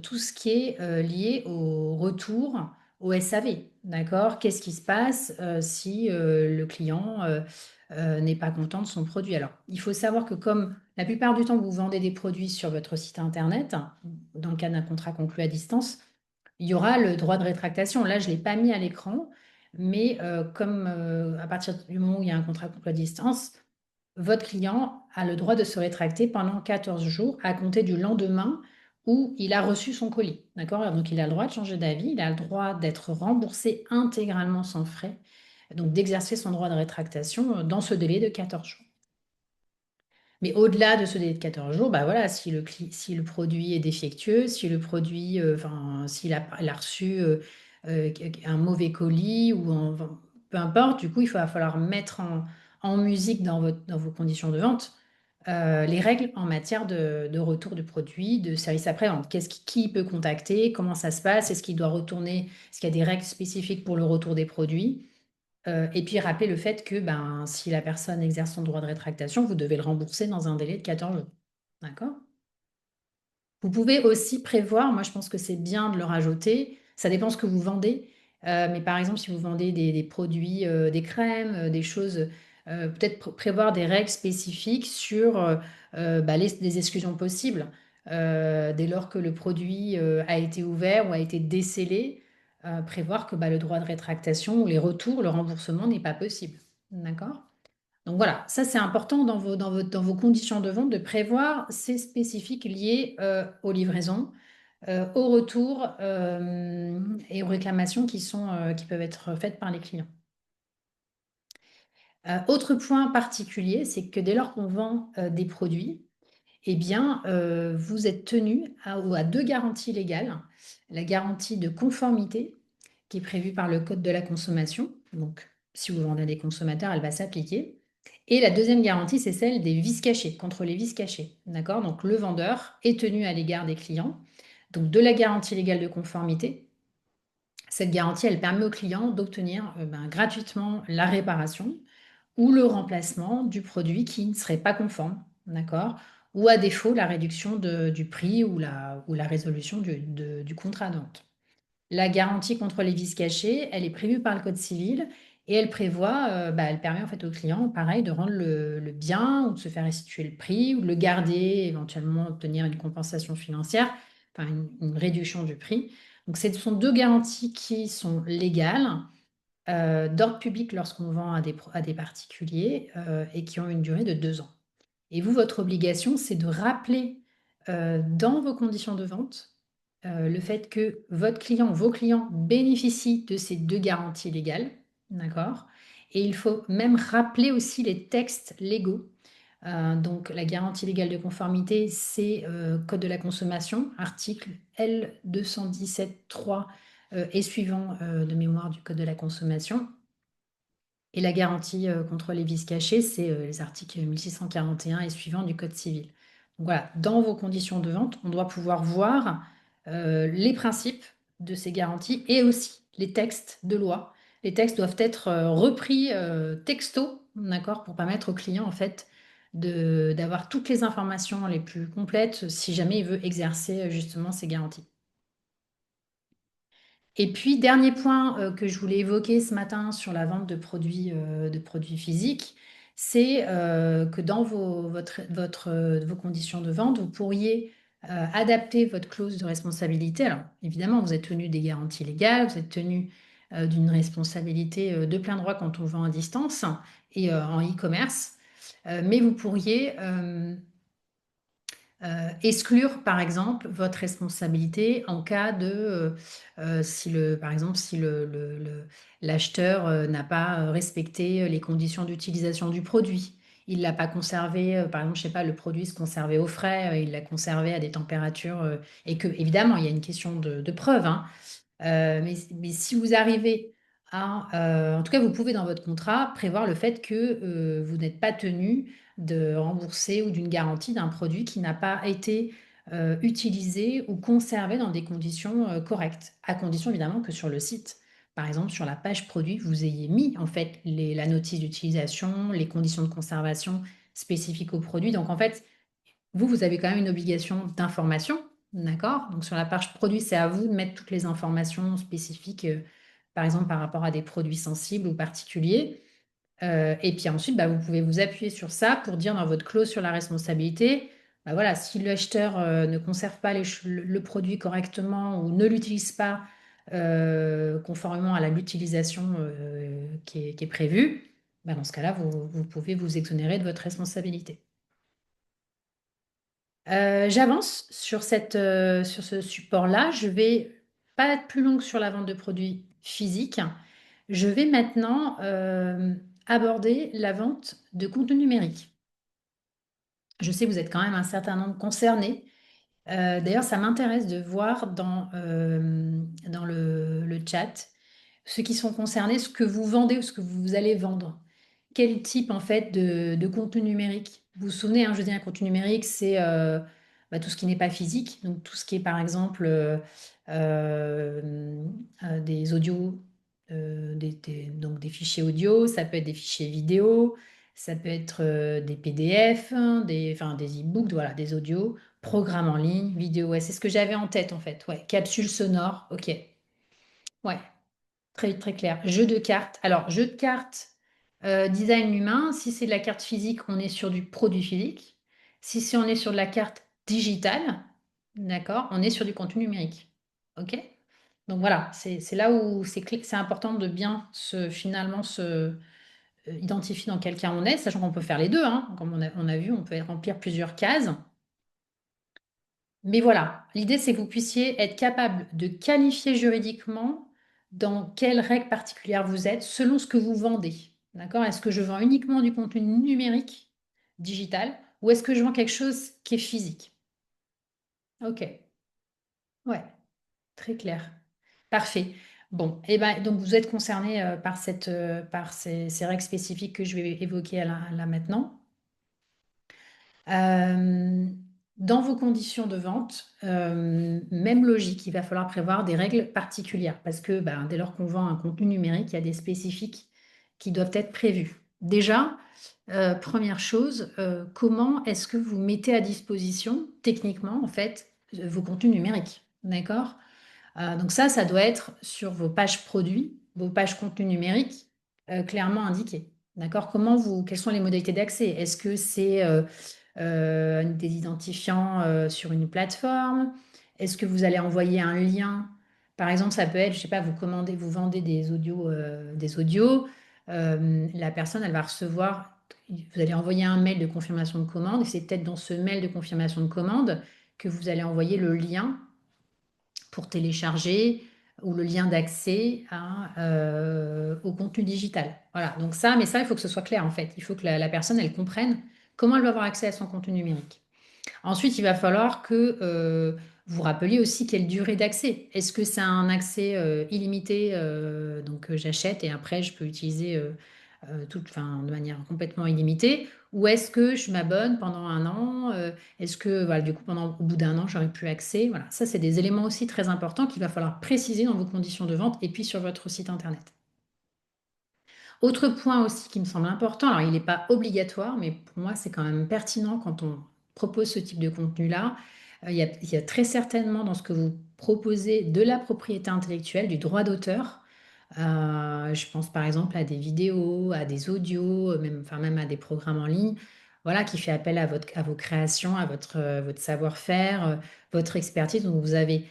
tout ce qui est lié au retour au SAV. D'accord? Qu'est-ce qui se passe si le client n'est pas content de son produit? Alors, il faut savoir que comme la plupart du temps, vous vendez des produits sur votre site internet, dans le cas d'un contrat conclu à distance, il y aura le droit de rétractation. Là, je ne l'ai pas mis à l'écran, mais comme à partir du moment où il y a un contrat conclu à distance, votre client a le droit de se rétracter pendant 14 jours à compter du lendemain où il a reçu son colis. D'accord? Donc, il a le droit de changer d'avis, il a le droit d'être remboursé intégralement sans frais, donc d'exercer son droit de rétractation dans ce délai de 14 jours. Mais au-delà de ce délai de 14 jours, bah voilà, si le produit est défectueux, si le produit, enfin, s'il a, il a reçu un mauvais colis ou enfin, peu importe, du coup, va falloir mettre en musique dans vos conditions de vente les règles en matière de retour du produit, de service après-vente. Qui peut contacter, comment ça se passe, est-ce qu'il doit retourner, est-ce qu'il y a des règles spécifiques pour le retour des produits? Et puis rappeler le fait que ben, si la personne exerce son droit de rétractation, vous devez le rembourser dans un délai de 14 jours. D'accord? Vous pouvez aussi prévoir, moi je pense que c'est bien de le rajouter, ça dépend ce que vous vendez, mais par exemple si vous vendez des produits, des crèmes, des choses, peut-être prévoir des règles spécifiques sur bah, les exclusions possibles. Dès lors que le produit a été ouvert ou a été décellé, prévoir que bah, le droit de rétractation ou les retours, le remboursement n'est pas possible. D'accord? Donc voilà, ça c'est important dans vos conditions de vente de prévoir ces spécifiques liés aux livraisons, aux retours et aux réclamations qui peuvent être faites par les clients. Autre point particulier, c'est que dès lors qu'on vend des produits, eh bien, vous êtes tenu à deux garanties légales. La garantie de conformité, qui est prévue par le Code de la consommation. Donc, si vous vendez à des consommateurs, elle va s'appliquer. Et la deuxième garantie, c'est celle des vices cachés, contre les vices cachés. D'accord? Donc, le vendeur est tenu à l'égard des clients. Donc, de la garantie légale de conformité. Cette garantie, elle permet au client d'obtenir gratuitement la réparation ou le remplacement du produit qui ne serait pas conforme, d'accord? Ou à défaut, la réduction du prix ou la résolution du contrat de vente. La garantie contre les vices cachés, elle est prévue par le Code civil et elle prévoit, elle permet en fait au client, pareil, de rendre le bien ou de se faire restituer le prix ou de le garder, éventuellement obtenir une compensation financière, enfin une réduction du prix. Donc, ce sont deux garanties qui sont légales d'ordre public lorsqu'on vend à des particuliers et qui ont une durée de 2 ans. Et vous, votre obligation, c'est de rappeler dans vos conditions de vente le fait que votre client, vos clients bénéficient de ces deux garanties légales, d'accord? Et il faut même rappeler aussi les textes légaux. Donc, la garantie légale de conformité, c'est Code de la consommation, article L 217-3 et suivant de mémoire du Code de la consommation. Et la garantie contre les vices cachés, c'est les articles 1641 et suivants du Code civil. Donc voilà, dans vos conditions de vente, on doit pouvoir voir les principes de ces garanties et aussi les textes de loi. Les textes doivent être repris texto, d'accord, pour permettre au client en fait d'avoir toutes les informations les plus complètes si jamais il veut exercer justement ces garanties. Et puis, dernier point que je voulais évoquer ce matin sur la vente de produits physiques, c'est que dans vos conditions de vente, vous pourriez adapter votre clause de responsabilité. Alors, évidemment, vous êtes tenu des garanties légales, vous êtes tenu d'une responsabilité de plein droit quand on vend à distance et en e-commerce, mais vous pourriez exclure, par exemple, votre responsabilité en cas si par exemple, si l'acheteur n'a pas respecté les conditions d'utilisation du produit. Il ne l'a pas conservé, par exemple, je sais pas, le produit se conservait au frais, il l'a conservé à des températures, et que, évidemment, il y a une question de preuve, hein, mais si vous arrivez en tout cas, vous pouvez dans votre contrat prévoir le fait que vous n'êtes pas tenu de rembourser ou d'une garantie d'un produit qui n'a pas été utilisé ou conservé dans des conditions correctes, à condition évidemment que sur le site, par exemple sur la page produit, vous ayez mis en fait la notice d'utilisation, les conditions de conservation spécifiques au produit. Donc en fait, vous avez quand même une obligation d'information, d'accord? Donc sur la page produit, c'est à vous de mettre toutes les informations spécifiques, par exemple par rapport à des produits sensibles ou particuliers. Et puis ensuite, bah, vous pouvez vous appuyer sur ça pour dire dans votre clause sur la responsabilité, bah, voilà, si l'acheteur ne conserve pas le produit correctement ou ne l'utilise pas conformément à l'utilisation qui est prévue, bah, dans ce cas-là, vous pouvez vous exonérer de votre responsabilité. J'avance sur ce support-là. Je vais pas être plus longue sur la vente de produits physiques. Je vais maintenant aborder la vente de contenu numérique. Je sais que vous êtes quand même un certain nombre concernés. D'ailleurs, ça m'intéresse de voir dans le chat ceux qui sont concernés, ce que vous vendez ou ce que vous allez vendre. Quel type en fait de contenu numérique? Vous vous souvenez, hein, je dis un contenu numérique, c'est bah, tout ce qui n'est pas physique, donc tout ce qui est par exemple euh, des audios, donc des fichiers audio, ça peut être des fichiers vidéo, ça peut être des PDF, hein, enfin, des e-books, voilà, des audios, programmes en ligne, vidéo. Ouais, c'est ce que j'avais en tête en fait. Ouais, capsule sonore, ok. Ouais, très, très clair. Jeu de cartes. Alors, jeu de cartes, design humain. Si c'est de la carte physique, on est sur du produit physique. Si on est sur de la carte digitale, d'accord, on est sur du contenu numérique. OK? Donc voilà, c'est là où c'est important de bien finalement se identifier dans quel cas on est, sachant qu'on peut faire les deux, hein. Comme on a vu, on peut remplir plusieurs cases. Mais voilà, l'idée, c'est que vous puissiez être capable de qualifier juridiquement dans quelle règle particulière vous êtes selon ce que vous vendez. D'accord? Est-ce que je vends uniquement du contenu numérique, digital, ou est-ce que je vends quelque chose qui est physique? Ok, ouais, très clair. Parfait. Bon, et ben, donc vous êtes concerné par ces règles spécifiques que je vais évoquer là maintenant. Euh, Dans vos conditions de vente, même logique, il va falloir prévoir des règles particulières parce que ben, dès lors qu'on vend un contenu numérique, il y a des spécifiques qui doivent être prévus. Déjà, première chose, comment est-ce que vous mettez à disposition techniquement en fait vos contenus numériques? D'accord? Donc ça doit être sur vos pages produits, vos pages contenu numérique, clairement indiquées. D'accord? Quelles sont les modalités d'accès? Est-ce que c'est des identifiants sur une plateforme? Est-ce que vous allez envoyer un lien? Par exemple, ça peut être, je sais pas, vous vendez des audios, la personne, elle va recevoir, vous allez envoyer un mail de confirmation de commande, et c'est peut-être dans ce mail de confirmation de commande que vous allez envoyer le lien pour télécharger ou le lien d'accès au contenu digital. Voilà, donc mais ça, il faut que ce soit clair en fait. Il faut que la personne, elle comprenne comment elle va avoir accès à son contenu numérique. Ensuite, il va falloir que vous rappeliez aussi quelle durée d'accès. Est-ce que c'est un accès illimité, donc j'achète et après je peux utiliser enfin, de manière complètement illimitée, ou est-ce que je m'abonne pendant un an? Est-ce que voilà, du coup, au bout d'un an, j'aurai plus accès? Voilà, ça, c'est des éléments aussi très importants qu'il va falloir préciser dans vos conditions de vente et puis sur votre site internet. Autre point aussi qui me semble important, alors il n'est pas obligatoire, mais pour moi c'est quand même pertinent quand on propose ce type de contenu-là. Il y a très certainement dans ce que vous proposez de la propriété intellectuelle, du droit d'auteur. Je pense par exemple à des vidéos, à des audios, même à des programmes en ligne, voilà, qui fait appel à vos créations, à votre savoir-faire, votre expertise. Donc vous avez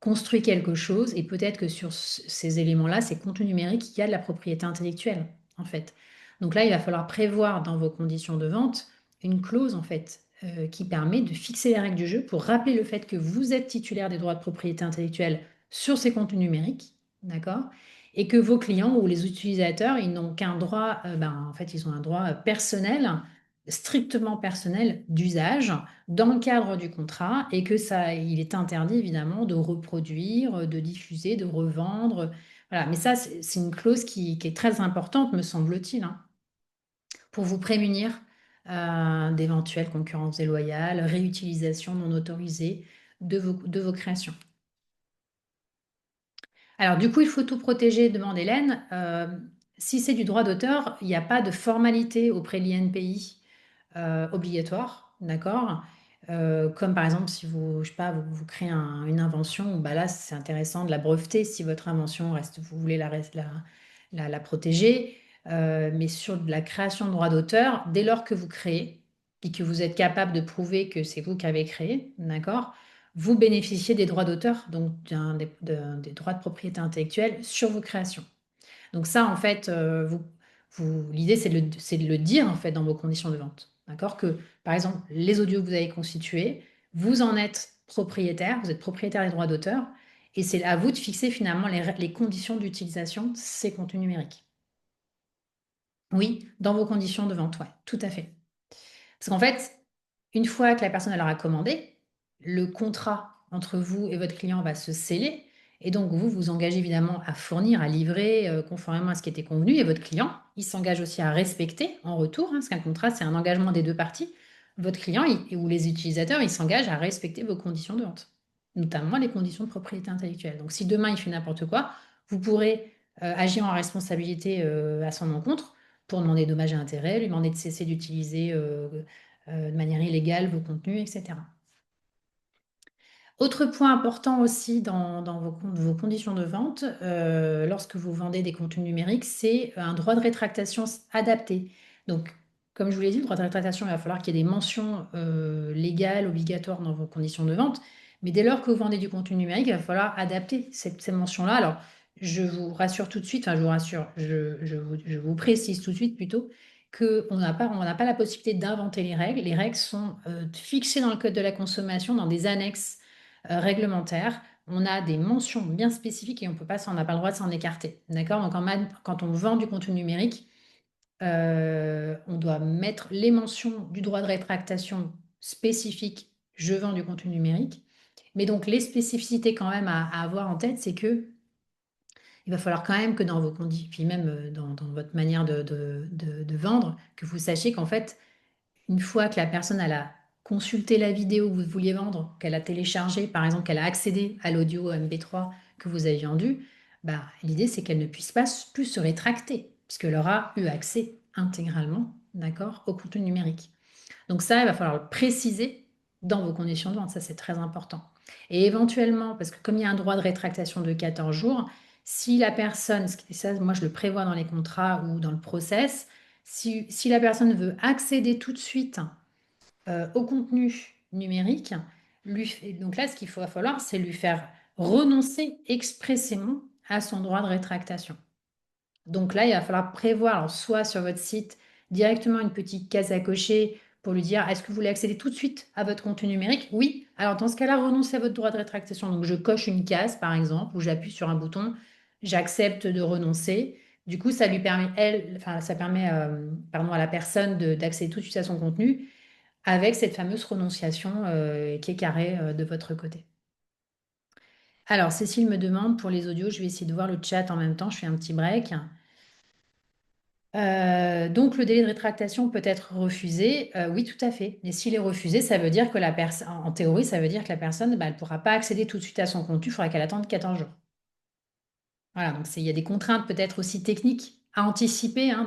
construit quelque chose et peut-être que sur ces éléments-là, ces contenus numériques, il y a de la propriété intellectuelle, en fait. Donc là, il va falloir prévoir dans vos conditions de vente une clause, en fait, qui permet de fixer les règles du jeu pour rappeler le fait que vous êtes titulaire des droits de propriété intellectuelle sur ces contenus numériques, d'accord? Et que vos clients ou les utilisateurs, ils n'ont qu'un droit, en fait, ils ont un droit personnel, strictement personnel d'usage dans le cadre du contrat et que ça, il est interdit évidemment de reproduire, de diffuser, de revendre. Voilà. Mais ça, c'est une clause qui est très importante, me semble-t-il, hein, pour vous prémunir d'éventuelles concurrences déloyales, réutilisation non autorisée de vos créations. Alors, du coup, il faut tout protéger, demande Hélène. Si c'est du droit d'auteur, il n'y a pas de formalité auprès de l'INPI obligatoire, d'accord? Comme par exemple, si vous, je sais pas, vous créez une invention, bah là, c'est intéressant de la breveter si votre invention reste, vous voulez la protéger. Mais sur de la création de droits d'auteur, dès lors que vous créez et que vous êtes capable de prouver que c'est vous qui avez créé, d'accord, vous bénéficiez des droits d'auteur, donc des droits de propriété intellectuelle sur vos créations. Donc ça, en fait, l'idée, c'est de le dire, en fait, dans vos conditions de vente. D'accord? Que, par exemple, les audios que vous avez constitués, vous en êtes propriétaire, vous êtes propriétaire des droits d'auteur, et c'est à vous de fixer finalement les conditions d'utilisation de ces contenus numériques. Oui, dans vos conditions de vente, ouais, tout à fait. Parce qu'en fait, une fois que la personne elle aura commandé, le contrat entre vous et votre client va se sceller. Et donc, vous vous engagez évidemment à fournir, à livrer conformément à ce qui était convenu. Et votre client, il s'engage aussi à respecter en retour, parce qu'un contrat, c'est un engagement des deux parties. Votre client ou les utilisateurs, ils s'engagent à respecter vos conditions de vente, notamment les conditions de propriété intellectuelle. Donc, si demain, il fait n'importe quoi, vous pourrez agir en responsabilité à son encontre pour demander dommages et intérêts, lui demander de cesser d'utiliser de manière illégale vos contenus, etc. Autre point important aussi dans vos conditions de vente, lorsque vous vendez des contenus numériques, c'est un droit de rétractation adapté. Donc, comme je vous l'ai dit, le droit de rétractation, il va falloir qu'il y ait des mentions légales, obligatoires dans vos conditions de vente. Mais dès lors que vous vendez du contenu numérique, il va falloir adapter ces mentions-là. Alors, je vous rassure tout de suite, enfin, je vous rassure, je vous précise tout de suite plutôt qu'on n'a pas la possibilité d'inventer les règles. Les règles sont fixées dans le Code de la consommation, dans des annexes réglementaire, on a des mentions bien spécifiques et on n'a pas le droit de s'en écarter. D'accord? Donc, quand on vend du contenu numérique, on doit mettre les mentions du droit de rétractation spécifique, je vends du contenu numérique. Mais donc, les spécificités quand même à avoir en tête, c'est que il va falloir quand même que dans vos conditions, puis même dans votre manière de vendre, que vous sachiez qu'en fait, une fois que la personne elle a consulté la vidéo que vous vouliez vendre, qu'elle a téléchargé, par exemple, qu'elle a accédé à l'audio MP3 que vous avez vendu, bah, l'idée c'est qu'elle ne puisse pas plus se rétracter, puisqu'elle aura eu accès intégralement, d'accord, au contenu numérique. Donc ça, il va falloir le préciser dans vos conditions de vente, ça c'est très important. Et éventuellement, parce que comme il y a un droit de rétractation de 14 jours, si la personne, et ça moi je le prévois dans les contrats ou dans le process, si la personne veut accéder tout de suite au contenu numérique, donc là ce va falloir, c'est lui faire renoncer expressément à son droit de rétractation. Donc là, il va falloir prévoir, alors, soit sur votre site, directement une petite case à cocher pour lui dire, est-ce que vous voulez accéder tout de suite à votre contenu numérique? Oui. Alors dans ce cas-là, renoncez à votre droit de rétractation. Donc je coche une case, par exemple, ou j'appuie sur un bouton, j'accepte de renoncer. Du coup, ça lui permet, ça permet pardon, à la personne d'accéder tout de suite à son contenu avec cette fameuse renonciation qui est carrée de votre côté. Alors, Cécile me demande pour les audios, je vais essayer de voir le chat en même temps, je fais un petit break. Donc, le délai de rétractation peut être refusé. Oui, tout à fait. Mais s'il est refusé, ça veut dire que la personne, en théorie, ça veut dire que la personne, bah, elle ne pourra pas accéder tout de suite à son contenu. Il faudra qu'elle attende 14 jours. Voilà, donc il y a des contraintes peut-être aussi techniques à anticiper hein,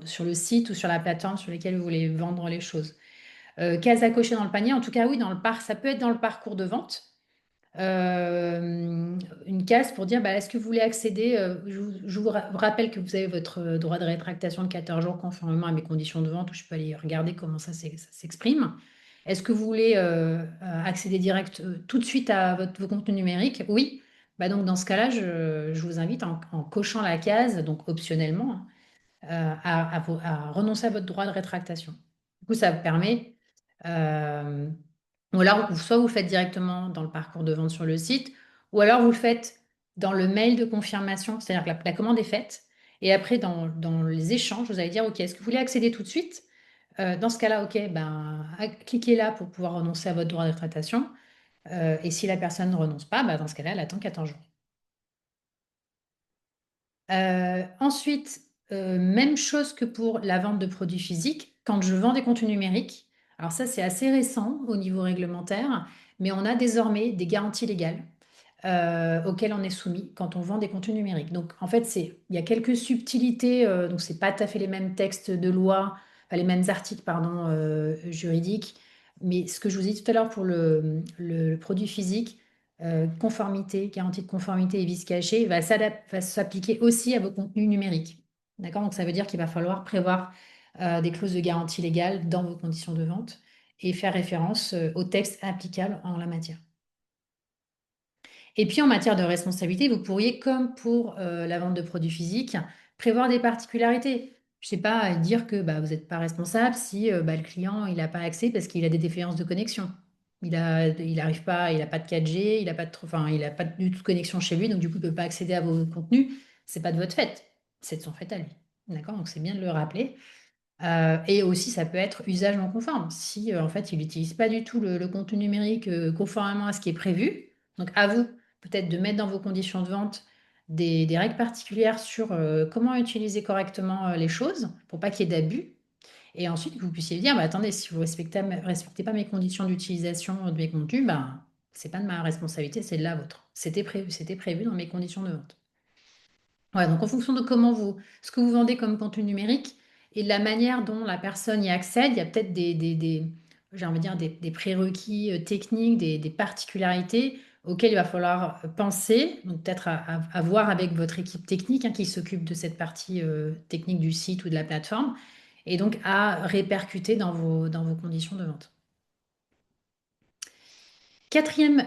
sur le site ou sur la plateforme sur lesquelles vous voulez vendre les choses. Case à cocher dans le panier, en tout cas, oui, ça peut être dans le parcours de vente. Une case pour dire bah, est-ce que vous voulez accéder je vous rappelle que vous avez votre droit de rétractation de 14 jours conformément à mes conditions de vente où je peux aller regarder comment ça s'exprime. Est-ce que vous voulez accéder direct tout de suite à vos contenus numériques? Oui. Bah donc dans ce cas-là, je vous invite en cochant la case, donc optionnellement, à renoncer à votre droit de rétractation. Du coup, ça vous permet euh, ou alors, soit vous le faites directement dans le parcours de vente sur le site, ou alors vous le faites dans le mail de confirmation, c'est-à-dire que la commande est faite, et après dans les échanges, vous allez dire, OK, est-ce que vous voulez accéder tout de suite? Dans ce cas-là, OK, ben, cliquez là pour pouvoir renoncer à votre droit de rétractation. Et si la personne ne renonce pas, ben, dans ce cas-là, elle attend 14 jours. Ensuite, même chose que pour la vente de produits physiques, quand je vends des contenus numériques, alors ça c'est assez récent au niveau réglementaire, mais on a désormais des garanties légales auxquelles on est soumis quand on vend des contenus numériques. Donc en fait, il y a quelques subtilités, donc c'est pas tout à fait les mêmes textes de loi, enfin, les mêmes articles, pardon, juridiques. Mais ce que je vous ai dit tout à l'heure pour le produit physique, conformité, garantie de conformité et vice caché, va s'appliquer aussi à vos contenus numériques. D'accord? Donc ça veut dire qu'il va falloir prévoir des clauses de garantie légale dans vos conditions de vente et faire référence aux textes applicables en la matière. Et puis en matière de responsabilité, vous pourriez, comme pour la vente de produits physiques, prévoir des particularités. Je ne sais pas, dire que bah, vous n'êtes pas responsable si bah, le client il n'a pas accès parce qu'il a des défaillances de connexion. Il arrive pas, il n'a pas de 4G, il n'a pas enfin, il a pas du tout de connexion chez lui, donc du coup, il ne peut pas accéder à vos contenus. C'est pas de votre fait, c'est de son fait à lui. D'accord? Donc c'est bien de le rappeler. Et aussi, ça peut être usage non conforme. Si en fait, il n'utilise pas du tout le contenu numérique conformément à ce qui est prévu, donc à vous peut-être de mettre dans vos conditions de vente des règles particulières sur comment utiliser correctement les choses pour pas qu'il y ait d'abus. Et ensuite, que vous puissiez dire, bah, attendez, si vous ne respectez pas mes conditions d'utilisation de mes contenus, ben, c'est pas de ma responsabilité, c'est de la vôtre. C'était prévu dans mes conditions de vente. Ouais, donc en fonction de ce que vous vendez comme contenu numérique et de la manière dont la personne y accède, il y a peut-être j'ai envie de dire des prérequis techniques, des particularités auxquelles il va falloir penser, donc peut-être à voir avec votre équipe technique qui s'occupe de cette partie technique du site ou de la plateforme, et donc à répercuter dans vos conditions de vente. Quatrième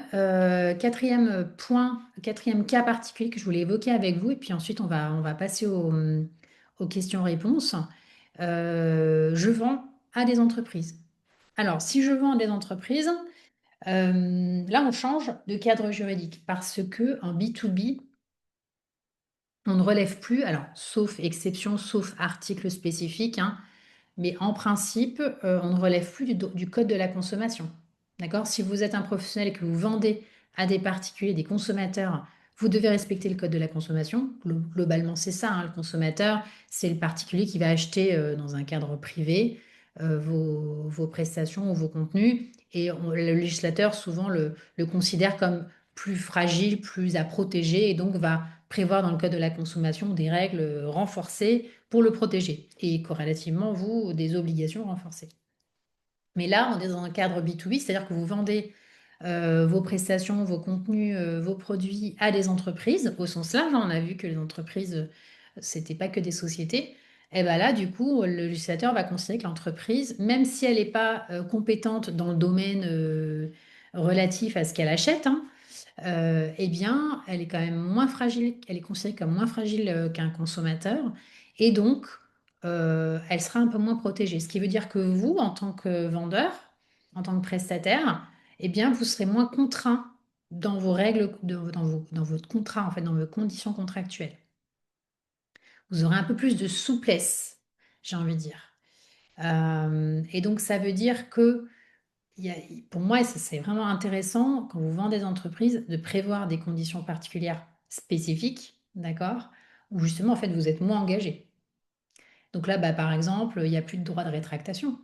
point, quatrième cas particulier que je voulais évoquer avec vous, et puis ensuite on va passer aux questions-réponses. Je vends à des entreprises. Alors, si je vends à des entreprises, là on change de cadre juridique parce que en B2B, on ne relève plus, alors sauf exception, sauf article spécifique, mais en principe, on ne relève plus du code de la consommation. D'accord? Si vous êtes un professionnel et que vous vendez à des particuliers, des consommateurs, vous devez respecter le code de la consommation. Globalement, c'est ça, le consommateur, c'est le particulier qui va acheter dans un cadre privé vos prestations ou vos contenus. Et le législateur, souvent, le considère comme plus fragile, plus à protéger, et donc va prévoir dans le code de la consommation des règles renforcées pour le protéger et corrélativement, vous, des obligations renforcées. Mais là, on est dans un cadre B2B, c'est-à-dire que vous vendez vos prestations, vos contenus, vos produits à des entreprises au sens large. On a vu que les entreprises, c'était pas que des sociétés. Et bien là, du coup, le législateur va considérer que l'entreprise, même si elle n'est pas compétente dans le domaine relatif à ce qu'elle achète, eh bien, elle est quand même moins fragile, elle est considérée comme moins fragile qu'un consommateur, et donc elle sera un peu moins protégée. Ce qui veut dire que vous, en tant que vendeur, en tant que prestataire, eh bien, vous serez moins contraint dans vos règles, dans votre contrat, en fait, dans vos conditions contractuelles. Vous aurez un peu plus de souplesse, j'ai envie de dire. Et donc, ça veut dire que pour moi, c'est vraiment intéressant quand vous vendez des entreprises de prévoir des conditions particulières spécifiques, d'accord? Où justement, en fait, vous êtes moins engagé. Donc là, bah, par exemple, il n'y a plus de droit de rétractation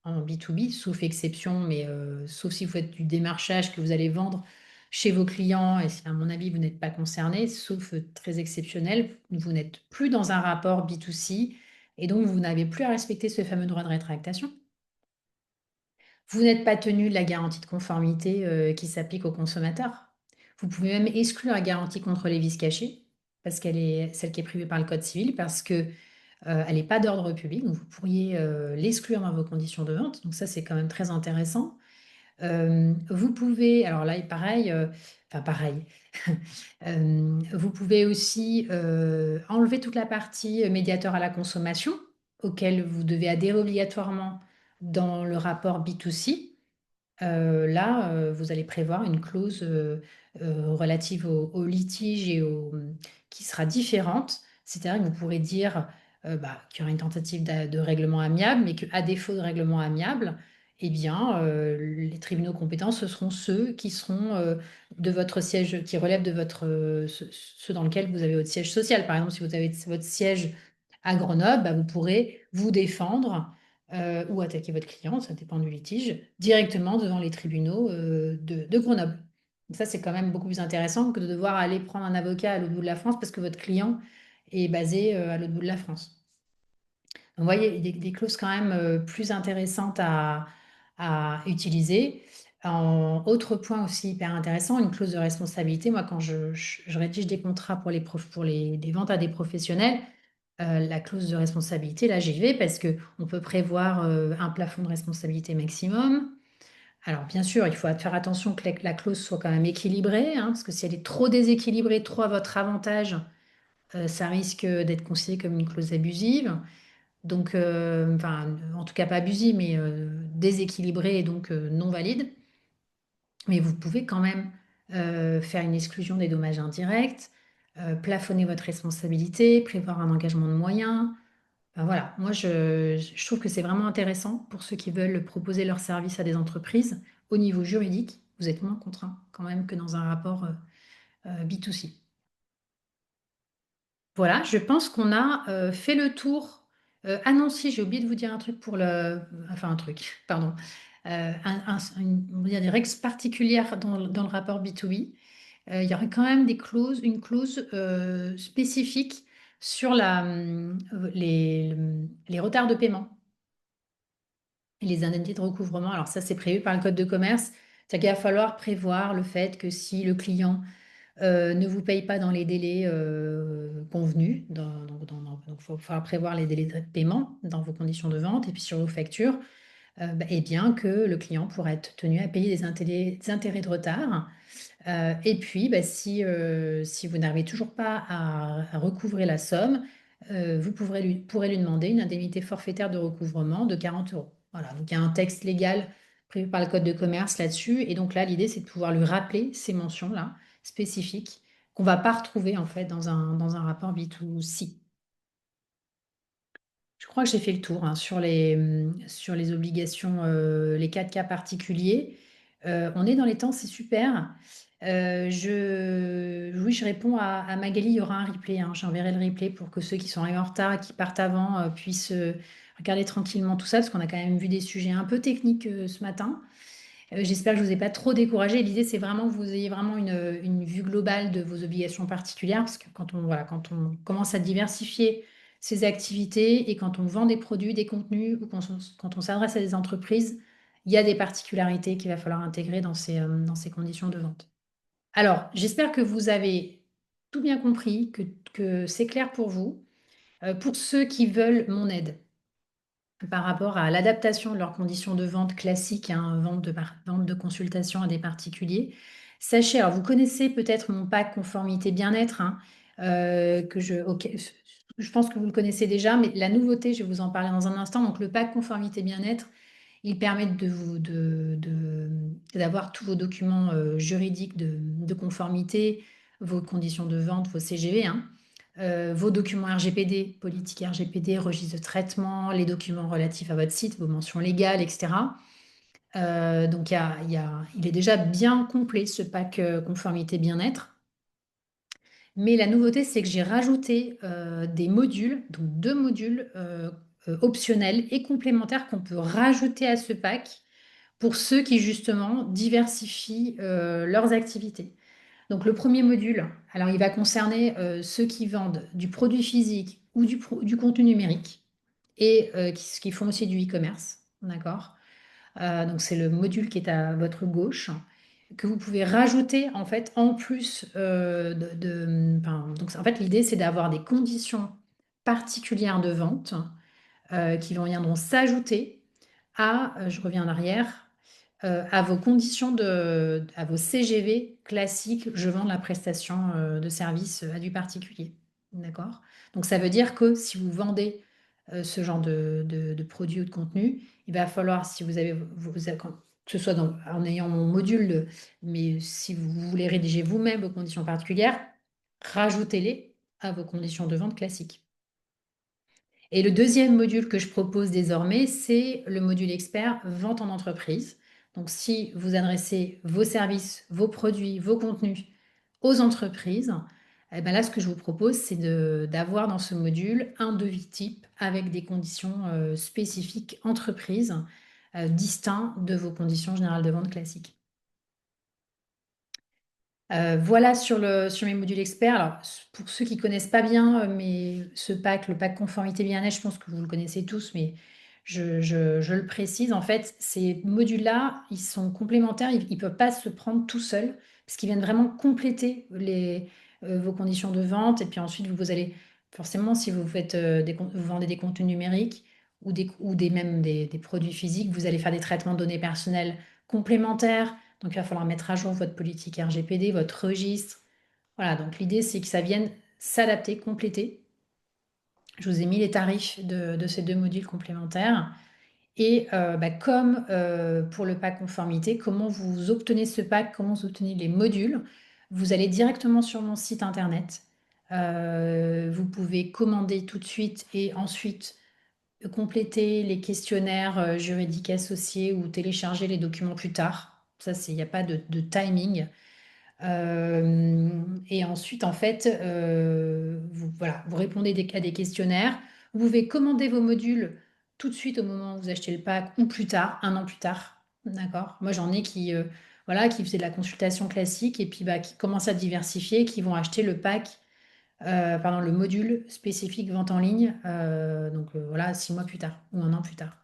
en B2B, sauf exception, mais sauf si vous faites du démarchage que vous allez vendre chez vos clients et si, à mon avis, vous n'êtes pas concerné, sauf très exceptionnel, vous n'êtes plus dans un rapport B2C et donc vous n'avez plus à respecter ce fameux droit de rétractation. Vous n'êtes pas tenu de la garantie de conformité qui s'applique aux consommateurs. Vous pouvez même exclure la garantie contre les vices cachés, parce qu'elle est celle qui est prévue par le Code civil, parce que elle n'est pas d'ordre public, donc vous pourriez l'exclure dans vos conditions de vente. Donc ça, c'est quand même très intéressant. Vous pouvez, alors là, pareil, enfin pareil, vous pouvez aussi enlever toute la partie médiateur à la consommation, auquel vous devez adhérer obligatoirement dans le rapport B2C. Là, vous allez prévoir une clause relative au litige qui sera différente. C'est-à-dire que vous pourrez dire bah, qu'il y aura une tentative de règlement amiable, mais qu'à défaut de règlement amiable, eh bien, les tribunaux compétents, ce seront ceux qui seront de votre siège, qui relèvent de ceux dans lequel vous avez votre siège social. Par exemple, si vous avez votre siège à Grenoble, bah, vous pourrez vous défendre ou attaquer votre client, ça dépend du litige, directement devant les tribunaux de Grenoble. Donc ça, c'est quand même beaucoup plus intéressant que de devoir aller prendre un avocat à l'autre bout de la France parce que votre client est basé à l'autre bout de la France. Vous voyez, des clauses quand même plus intéressantes à utiliser. Autre point aussi hyper intéressant, une clause de responsabilité. Moi, quand je rédige des contrats pour des ventes à des professionnels, la clause de responsabilité, là, j'y vais parce qu'on peut prévoir un plafond de responsabilité maximum. Alors, bien sûr, il faut faire attention que la clause soit quand même équilibrée, hein, parce que si elle est trop déséquilibrée, trop à votre avantage, ça risque d'être considéré comme une clause abusive. Donc, enfin, en tout cas pas abusive, mais déséquilibrée et donc non valide. Mais vous pouvez quand même faire une exclusion des dommages indirects, plafonner votre responsabilité, prévoir un engagement de moyens. Enfin, voilà, moi je trouve que c'est vraiment intéressant pour ceux qui veulent proposer leurs services à des entreprises. Au niveau juridique, vous êtes moins contraint quand même que dans un rapport B2C. Voilà, je pense qu'on a fait le tour. Ah non, si, j'ai oublié de vous dire un truc pour le... Enfin, un truc, pardon. On va dire des règles particulières dans le rapport B2B. Il y aurait quand même une clause spécifique sur les retards de paiement et les indemnités de recouvrement. Alors ça, c'est prévu par le Code de commerce. C'est-à-dire qu'il va falloir prévoir le fait que si le client ne vous paye pas dans les délais convenus. Donc, il faut falloir prévoir les délais de paiement dans vos conditions de vente et puis sur vos factures, et bien que le client pourra être tenu à payer des intérêts de retard. Et puis, bah, si vous n'arrivez toujours pas à recouvrer la somme, vous pourrez lui demander une indemnité forfaitaire de recouvrement de 40 euros. Voilà, donc il y a un texte légal prévu par le Code de commerce là-dessus. Et donc là, l'idée, c'est de pouvoir lui rappeler ces mentions-là spécifiques qu'on ne va pas retrouver en fait dans un rapport B2C. Je crois que j'ai fait le tour hein, sur les obligations, les 4 cas particuliers. On est dans les temps, c'est super. Oui, je réponds à Magali, il y aura un replay. Hein. J'enverrai le replay pour que ceux qui sont arrivés en retard et qui partent avant puissent regarder tranquillement tout ça, parce qu'on a quand même vu des sujets un peu techniques ce matin. J'espère que je ne vous ai pas trop découragé. L'idée, c'est vraiment que vous ayez vraiment une vue globale de vos obligations particulières, parce que quand on commence à diversifier ses activités et quand on vend des produits, des contenus, ou quand on s'adresse à des entreprises, il y a des particularités qu'il va falloir intégrer dans ces conditions de vente. Alors, j'espère que vous avez tout bien compris, que c'est clair pour vous. Pour ceux qui veulent mon aide, par rapport à l'adaptation de leurs conditions de vente classiques, hein, vente de consultation à des particuliers. Sachez, alors vous connaissez peut-être mon pack conformité bien-être, hein, ok, je pense que vous le connaissez déjà, mais la nouveauté, je vais vous en parler dans un instant. Donc le pack conformité bien-être, il permet d'avoir tous vos documents juridiques de conformité, vos conditions de vente, vos CGV, hein, vos documents RGPD, politique RGPD, registre de traitement, les documents relatifs à votre site, vos mentions légales, etc. Donc il est déjà bien complet ce pack conformité bien-être. Mais la nouveauté, c'est que j'ai rajouté des modules, donc 2 modules optionnels et complémentaires qu'on peut rajouter à ce pack pour ceux qui justement diversifient leurs activités. Donc le premier module, alors il va concerner ceux qui vendent du produit physique ou du contenu numérique et qui font aussi du e-commerce. D'accord? Donc c'est le module qui est à votre gauche que vous pouvez rajouter en fait en plus donc en fait l'idée c'est d'avoir des conditions particulières de vente qui viendront s'ajouter je reviens en arrière, à vos conditions à vos CGV classiques, je vends de la prestation de service à du particulier. D'accord? Donc ça veut dire que si vous vendez ce genre de produits ou de contenu, il va falloir, si vous avez, que ce soit en ayant mon module, mais si vous voulez rédiger vous-même vos conditions particulières, rajoutez-les à vos conditions de vente classiques. Et le deuxième module que je propose désormais, c'est le module expert vente en entreprise. Donc, si vous adressez vos services, vos produits, vos contenus aux entreprises, eh ben là, ce que je vous propose, c'est d'avoir dans ce module un devis type avec des conditions spécifiques entreprise, distincts de vos conditions générales de vente classiques. Voilà sur mes modules experts. Alors, pour ceux qui connaissent pas bien, mais ce pack, le pack conformité bien-être, je pense que vous le connaissez tous, mais je le précise. En fait, ces modules-là, ils sont complémentaires, ils ne peuvent pas se prendre tout seuls, parce qu'ils viennent vraiment compléter vos conditions de vente. Et puis ensuite, vous allez, forcément, si vous faites, vous vendez des contenus numériques même des produits physiques, vous allez faire des traitements de données personnelles complémentaires. Donc, il va falloir mettre à jour votre politique RGPD, votre registre. Voilà, donc l'idée, c'est que ça vienne s'adapter, compléter. Je vous ai mis les tarifs de ces deux modules complémentaires. Et comme pour le pack conformité, comment vous obtenez ce pack, comment vous obtenez les modules? Vous allez directement sur mon site internet. Vous pouvez commander tout de suite et ensuite compléter les questionnaires juridiques associés ou télécharger les documents plus tard. Ça, il n'y a pas de timing. Et ensuite, en fait, voilà, vous répondez à des questionnaires. Vous pouvez commander vos modules tout de suite au moment où vous achetez le pack ou plus tard, un an plus tard. D'accord? Moi, j'en ai voilà, qui faisaient de la consultation classique et puis qui commencent à diversifier, qui vont acheter le pack, pardon, le module spécifique vente en ligne, voilà, 6 mois plus tard ou un an plus tard.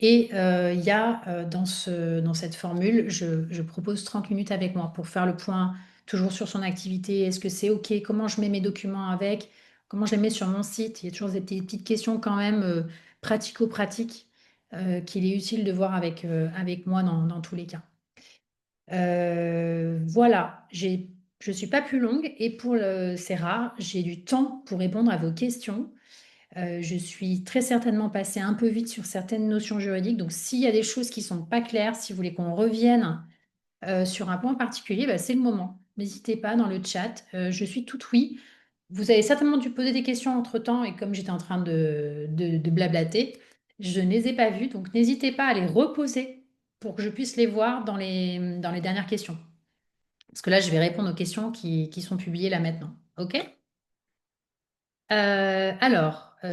Et il y a dans cette formule, je propose 30 minutes avec moi pour faire le point toujours sur son activité. Est-ce que c'est OK? Comment je mets mes documents avec? Comment je les mets sur mon site? Il y a toujours des petites questions quand même pratico-pratiques qu'il est utile de voir avec moi dans tous les cas. Voilà, je ne suis pas plus longue et c'est rare, j'ai du temps pour répondre à vos questions. Je suis très certainement passée un peu vite sur certaines notions juridiques. Donc, s'il y a des choses qui ne sont pas claires, si vous voulez qu'on revienne sur un point particulier, c'est le moment. N'hésitez pas dans le chat. Je suis toute oui. Vous avez certainement dû poser des questions entre-temps et comme j'étais en train de blablater, je ne les ai pas vues. Donc, n'hésitez pas à les reposer pour que je puisse les voir dans les dernières questions. Parce que là, je vais répondre aux questions qui sont publiées là maintenant. OK?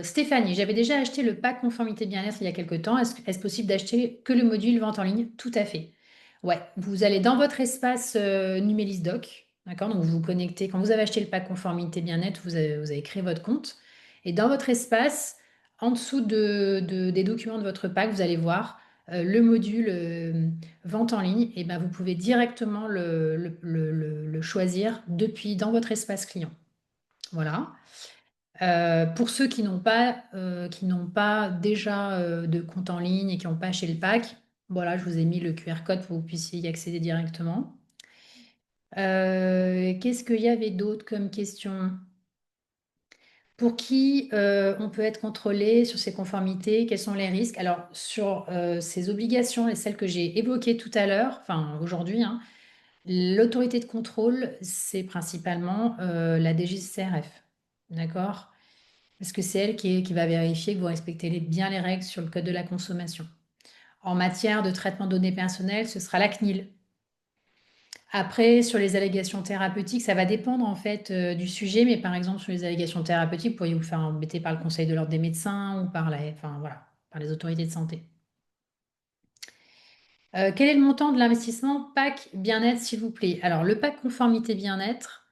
Stéphanie, j'avais déjà acheté le pack conformité bien-être il y a quelque temps. Est-ce possible d'acheter que le module vente en ligne? Tout à fait. Ouais, vous allez dans votre espace Numélis Doc, d'accord? Donc vous vous connectez. Quand vous avez acheté le pack conformité bien-être, vous avez créé votre compte. Et dans votre espace, en dessous des documents de votre pack, vous allez voir le module vente en ligne. Et ben, vous pouvez directement le choisir dans votre espace client. Voilà. Pour ceux qui n'ont pas déjà de compte en ligne et qui n'ont pas acheté le pack, voilà, je vous ai mis le QR code pour que vous puissiez y accéder directement. Qu'est-ce qu'il y avait d'autre comme question? Pour qui on peut être contrôlé sur ces conformités? Quels sont les risques? Alors, sur ces obligations et celles que j'ai évoquées tout à l'heure, enfin aujourd'hui, hein, l'autorité de contrôle, c'est principalement la DGCCRF. D'accord? Parce que c'est elle qui va vérifier que vous respectez bien les règles sur le code de la consommation. En matière de traitement de données personnelles, ce sera la CNIL. Après, sur les allégations thérapeutiques, ça va dépendre en fait du sujet, mais par exemple, sur les allégations thérapeutiques, vous pourriez vous faire embêter par le Conseil de l'ordre des médecins ou enfin, voilà, par les autorités de santé. Quel est le montant de l'investissement PAC bien-être, s'il vous plaît? Alors, le PAC conformité bien-être,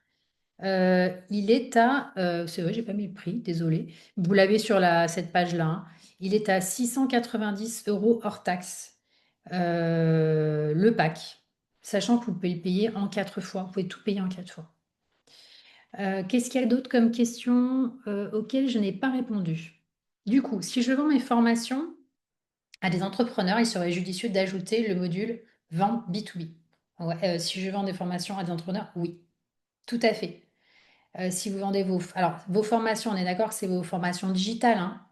il est à, c'est vrai, j'ai pas mis le prix, désolé. Vous l'avez sur cette page-là, hein. Il est à 690 € hors taxe, le pack, sachant que vous pouvez le payer en 4 fois. Vous pouvez tout payer en 4 fois. Qu'est-ce qu'il y a d'autre comme question auxquelles je n'ai pas répondu? Du coup, si je vends mes formations à des entrepreneurs, il serait judicieux d'ajouter le module vente B2B. Ouais, si je vends des formations à des entrepreneurs, oui, tout à fait. Si vous vendez vos formations, on est d'accord que c'est vos formations digitales, hein.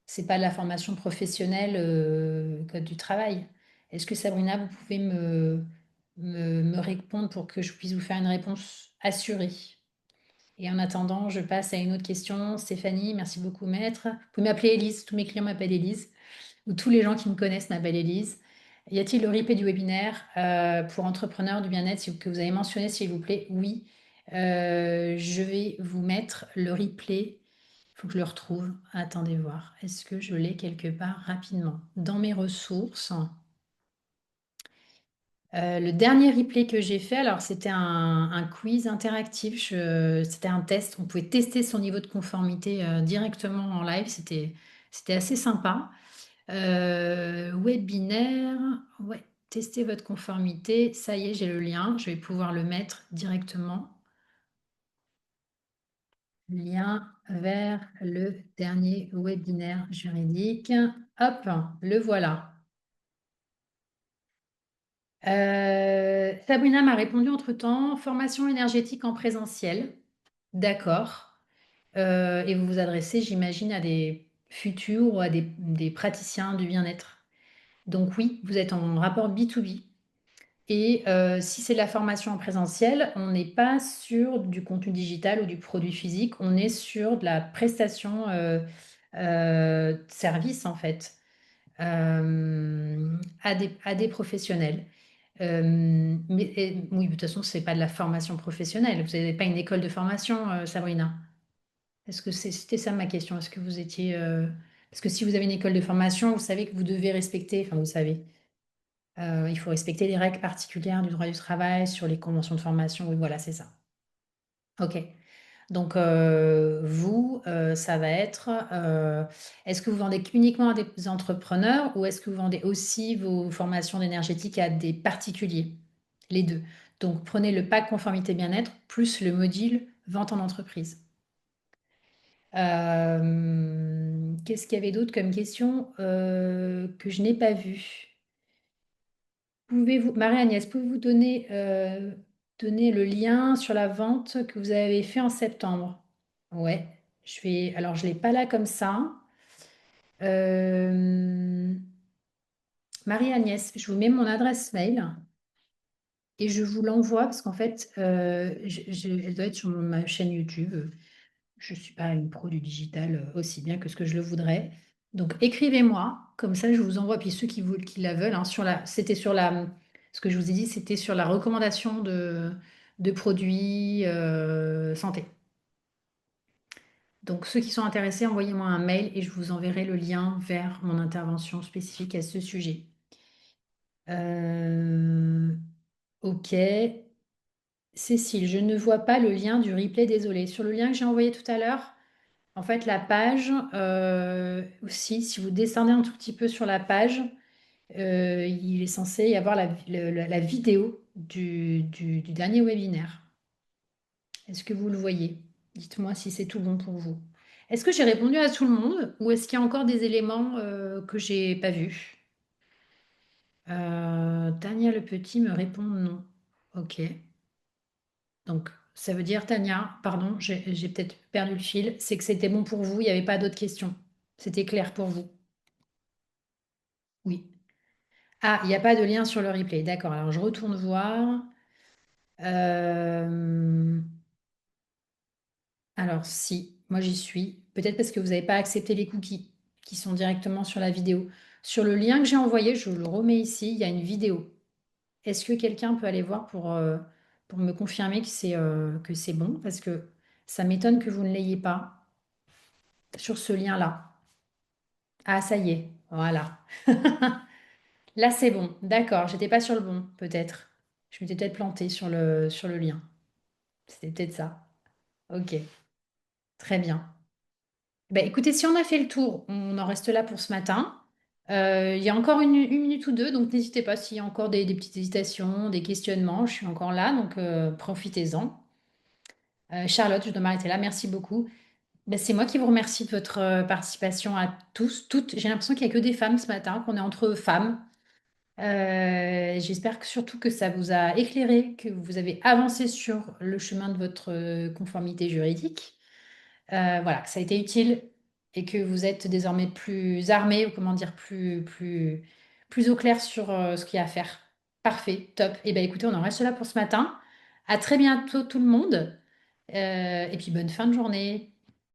C'est pas de la formation professionnelle code du travail. Est-ce que Sabrina, vous pouvez me répondre pour que je puisse vous faire une réponse assurée? Et en attendant, je passe à une autre question. Stéphanie, merci beaucoup, maître. Vous pouvez m'appeler Élise. Tous mes clients m'appellent Élise. Ou tous les gens qui me connaissent m'appellent Élise. Y a-t-il le replay du webinaire pour entrepreneurs du bien-être que vous avez mentionné, s'il vous plaît? Oui. Je vais vous mettre le replay. Il faut que je le retrouve. Attendez voir. Est-ce que je l'ai quelque part rapidement? Dans mes ressources. Le dernier replay que j'ai fait, alors c'était un quiz interactif, c'était un test, on pouvait tester son niveau de conformité directement en live, c'était assez sympa. Webinaire, ouais, tester votre conformité, ça y est, j'ai le lien, je vais pouvoir le mettre directement. Lien vers le dernier webinaire juridique. Hop, le voilà. Sabrina m'a répondu entre-temps, formation énergétique en présentiel. D'accord. Et vous vous adressez, j'imagine, à des futurs ou à des praticiens du bien-être. Donc oui, vous êtes en rapport B2B. Et si c'est de la formation en présentiel, on n'est pas sur du contenu digital ou du produit physique, on est sur de la prestation de service en fait à des professionnels. Oui, de toute façon, c'est pas de la formation professionnelle. Vous n'avez pas une école de formation, Sabrina. Est-ce que c'était ça ma question? Est-ce que vous étiez... Parce que si vous avez une école de formation, vous savez que vous devez respecter, enfin vous savez, il faut respecter les règles particulières du droit du travail sur les conventions de formation. Oui, voilà, c'est ça. OK. Donc, vous, ça va être, est-ce que vous vendez uniquement à des entrepreneurs ou est-ce que vous vendez aussi vos formations d'énergétique à des particuliers? Les deux. Donc, prenez le pack conformité bien-être plus le module vente en entreprise. Qu'est-ce qu'il y avait d'autre comme question que je n'ai pas vu? Marie-Agnès, pouvez-vous donner le lien sur la vente que vous avez fait en septembre? Ouais, alors je ne l'ai pas là comme ça. Euh, Marie-Agnès, je vous mets mon adresse mail et je vous l'envoie parce qu'en fait, elle doit être sur ma chaîne YouTube. Je ne suis pas une pro du digital aussi bien que ce que je le voudrais. Donc écrivez-moi, comme ça je vous envoie. Puis ceux qui la veulent, hein, ce que je vous ai dit, c'était sur la recommandation de produits santé. Donc ceux qui sont intéressés, envoyez-moi un mail et je vous enverrai le lien vers mon intervention spécifique à ce sujet. Euh, ok. Cécile, je ne vois pas le lien du replay, désolé. Sur le lien que j'ai envoyé tout à l'heure, en fait, la page, aussi, si vous descendez un tout petit peu sur la page, il est censé y avoir la vidéo du dernier webinaire. Est-ce que vous le voyez? Dites-moi si c'est tout bon pour vous. Est-ce que j'ai répondu à tout le monde ou est-ce qu'il y a encore des éléments que j'ai pas vus? Tania Le Petit me répond non. Ok. Donc, ça veut dire, Tania, pardon, j'ai peut-être perdu le fil, c'est que c'était bon pour vous, il n'y avait pas d'autres questions. C'était clair pour vous. Oui. Ah, il n'y a pas de lien sur le replay. D'accord, alors je retourne voir. Euh, Alors, si, moi j'y suis. Peut-être parce que vous n'avez pas accepté les cookies qui sont directement sur la vidéo. Sur le lien que j'ai envoyé, je le remets ici, il y a une vidéo. Est-ce que quelqu'un peut aller voir pour me confirmer que c'est bon? Parce que ça m'étonne que vous ne l'ayez pas sur ce lien-là. Ah, ça y est, voilà. Là, c'est bon. D'accord, j'étais pas sur le bon, peut-être. Je m'étais peut-être plantée sur le lien. C'était peut-être ça. Ok, très bien. Ben, écoutez, si on a fait le tour, on en reste là pour ce matin. Il y a encore une minute ou deux, donc n'hésitez pas s'il y a encore des petites hésitations, des questionnements. Je suis encore là, donc profitez-en. Charlotte, je dois m'arrêter là. Merci beaucoup. Ben, c'est moi qui vous remercie de votre participation à tous, toutes. J'ai l'impression qu'il n'y a que des femmes ce matin, qu'on est entre femmes. J'espère que surtout que ça vous a éclairé, que vous avez avancé sur le chemin de votre conformité juridique. Voilà, que ça a été utile et que vous êtes désormais plus armé, ou comment dire, plus au clair sur ce qu'il y a à faire. Parfait, top. Et bien écoutez, on en reste là pour ce matin. À très bientôt tout le monde. Et puis bonne fin de journée.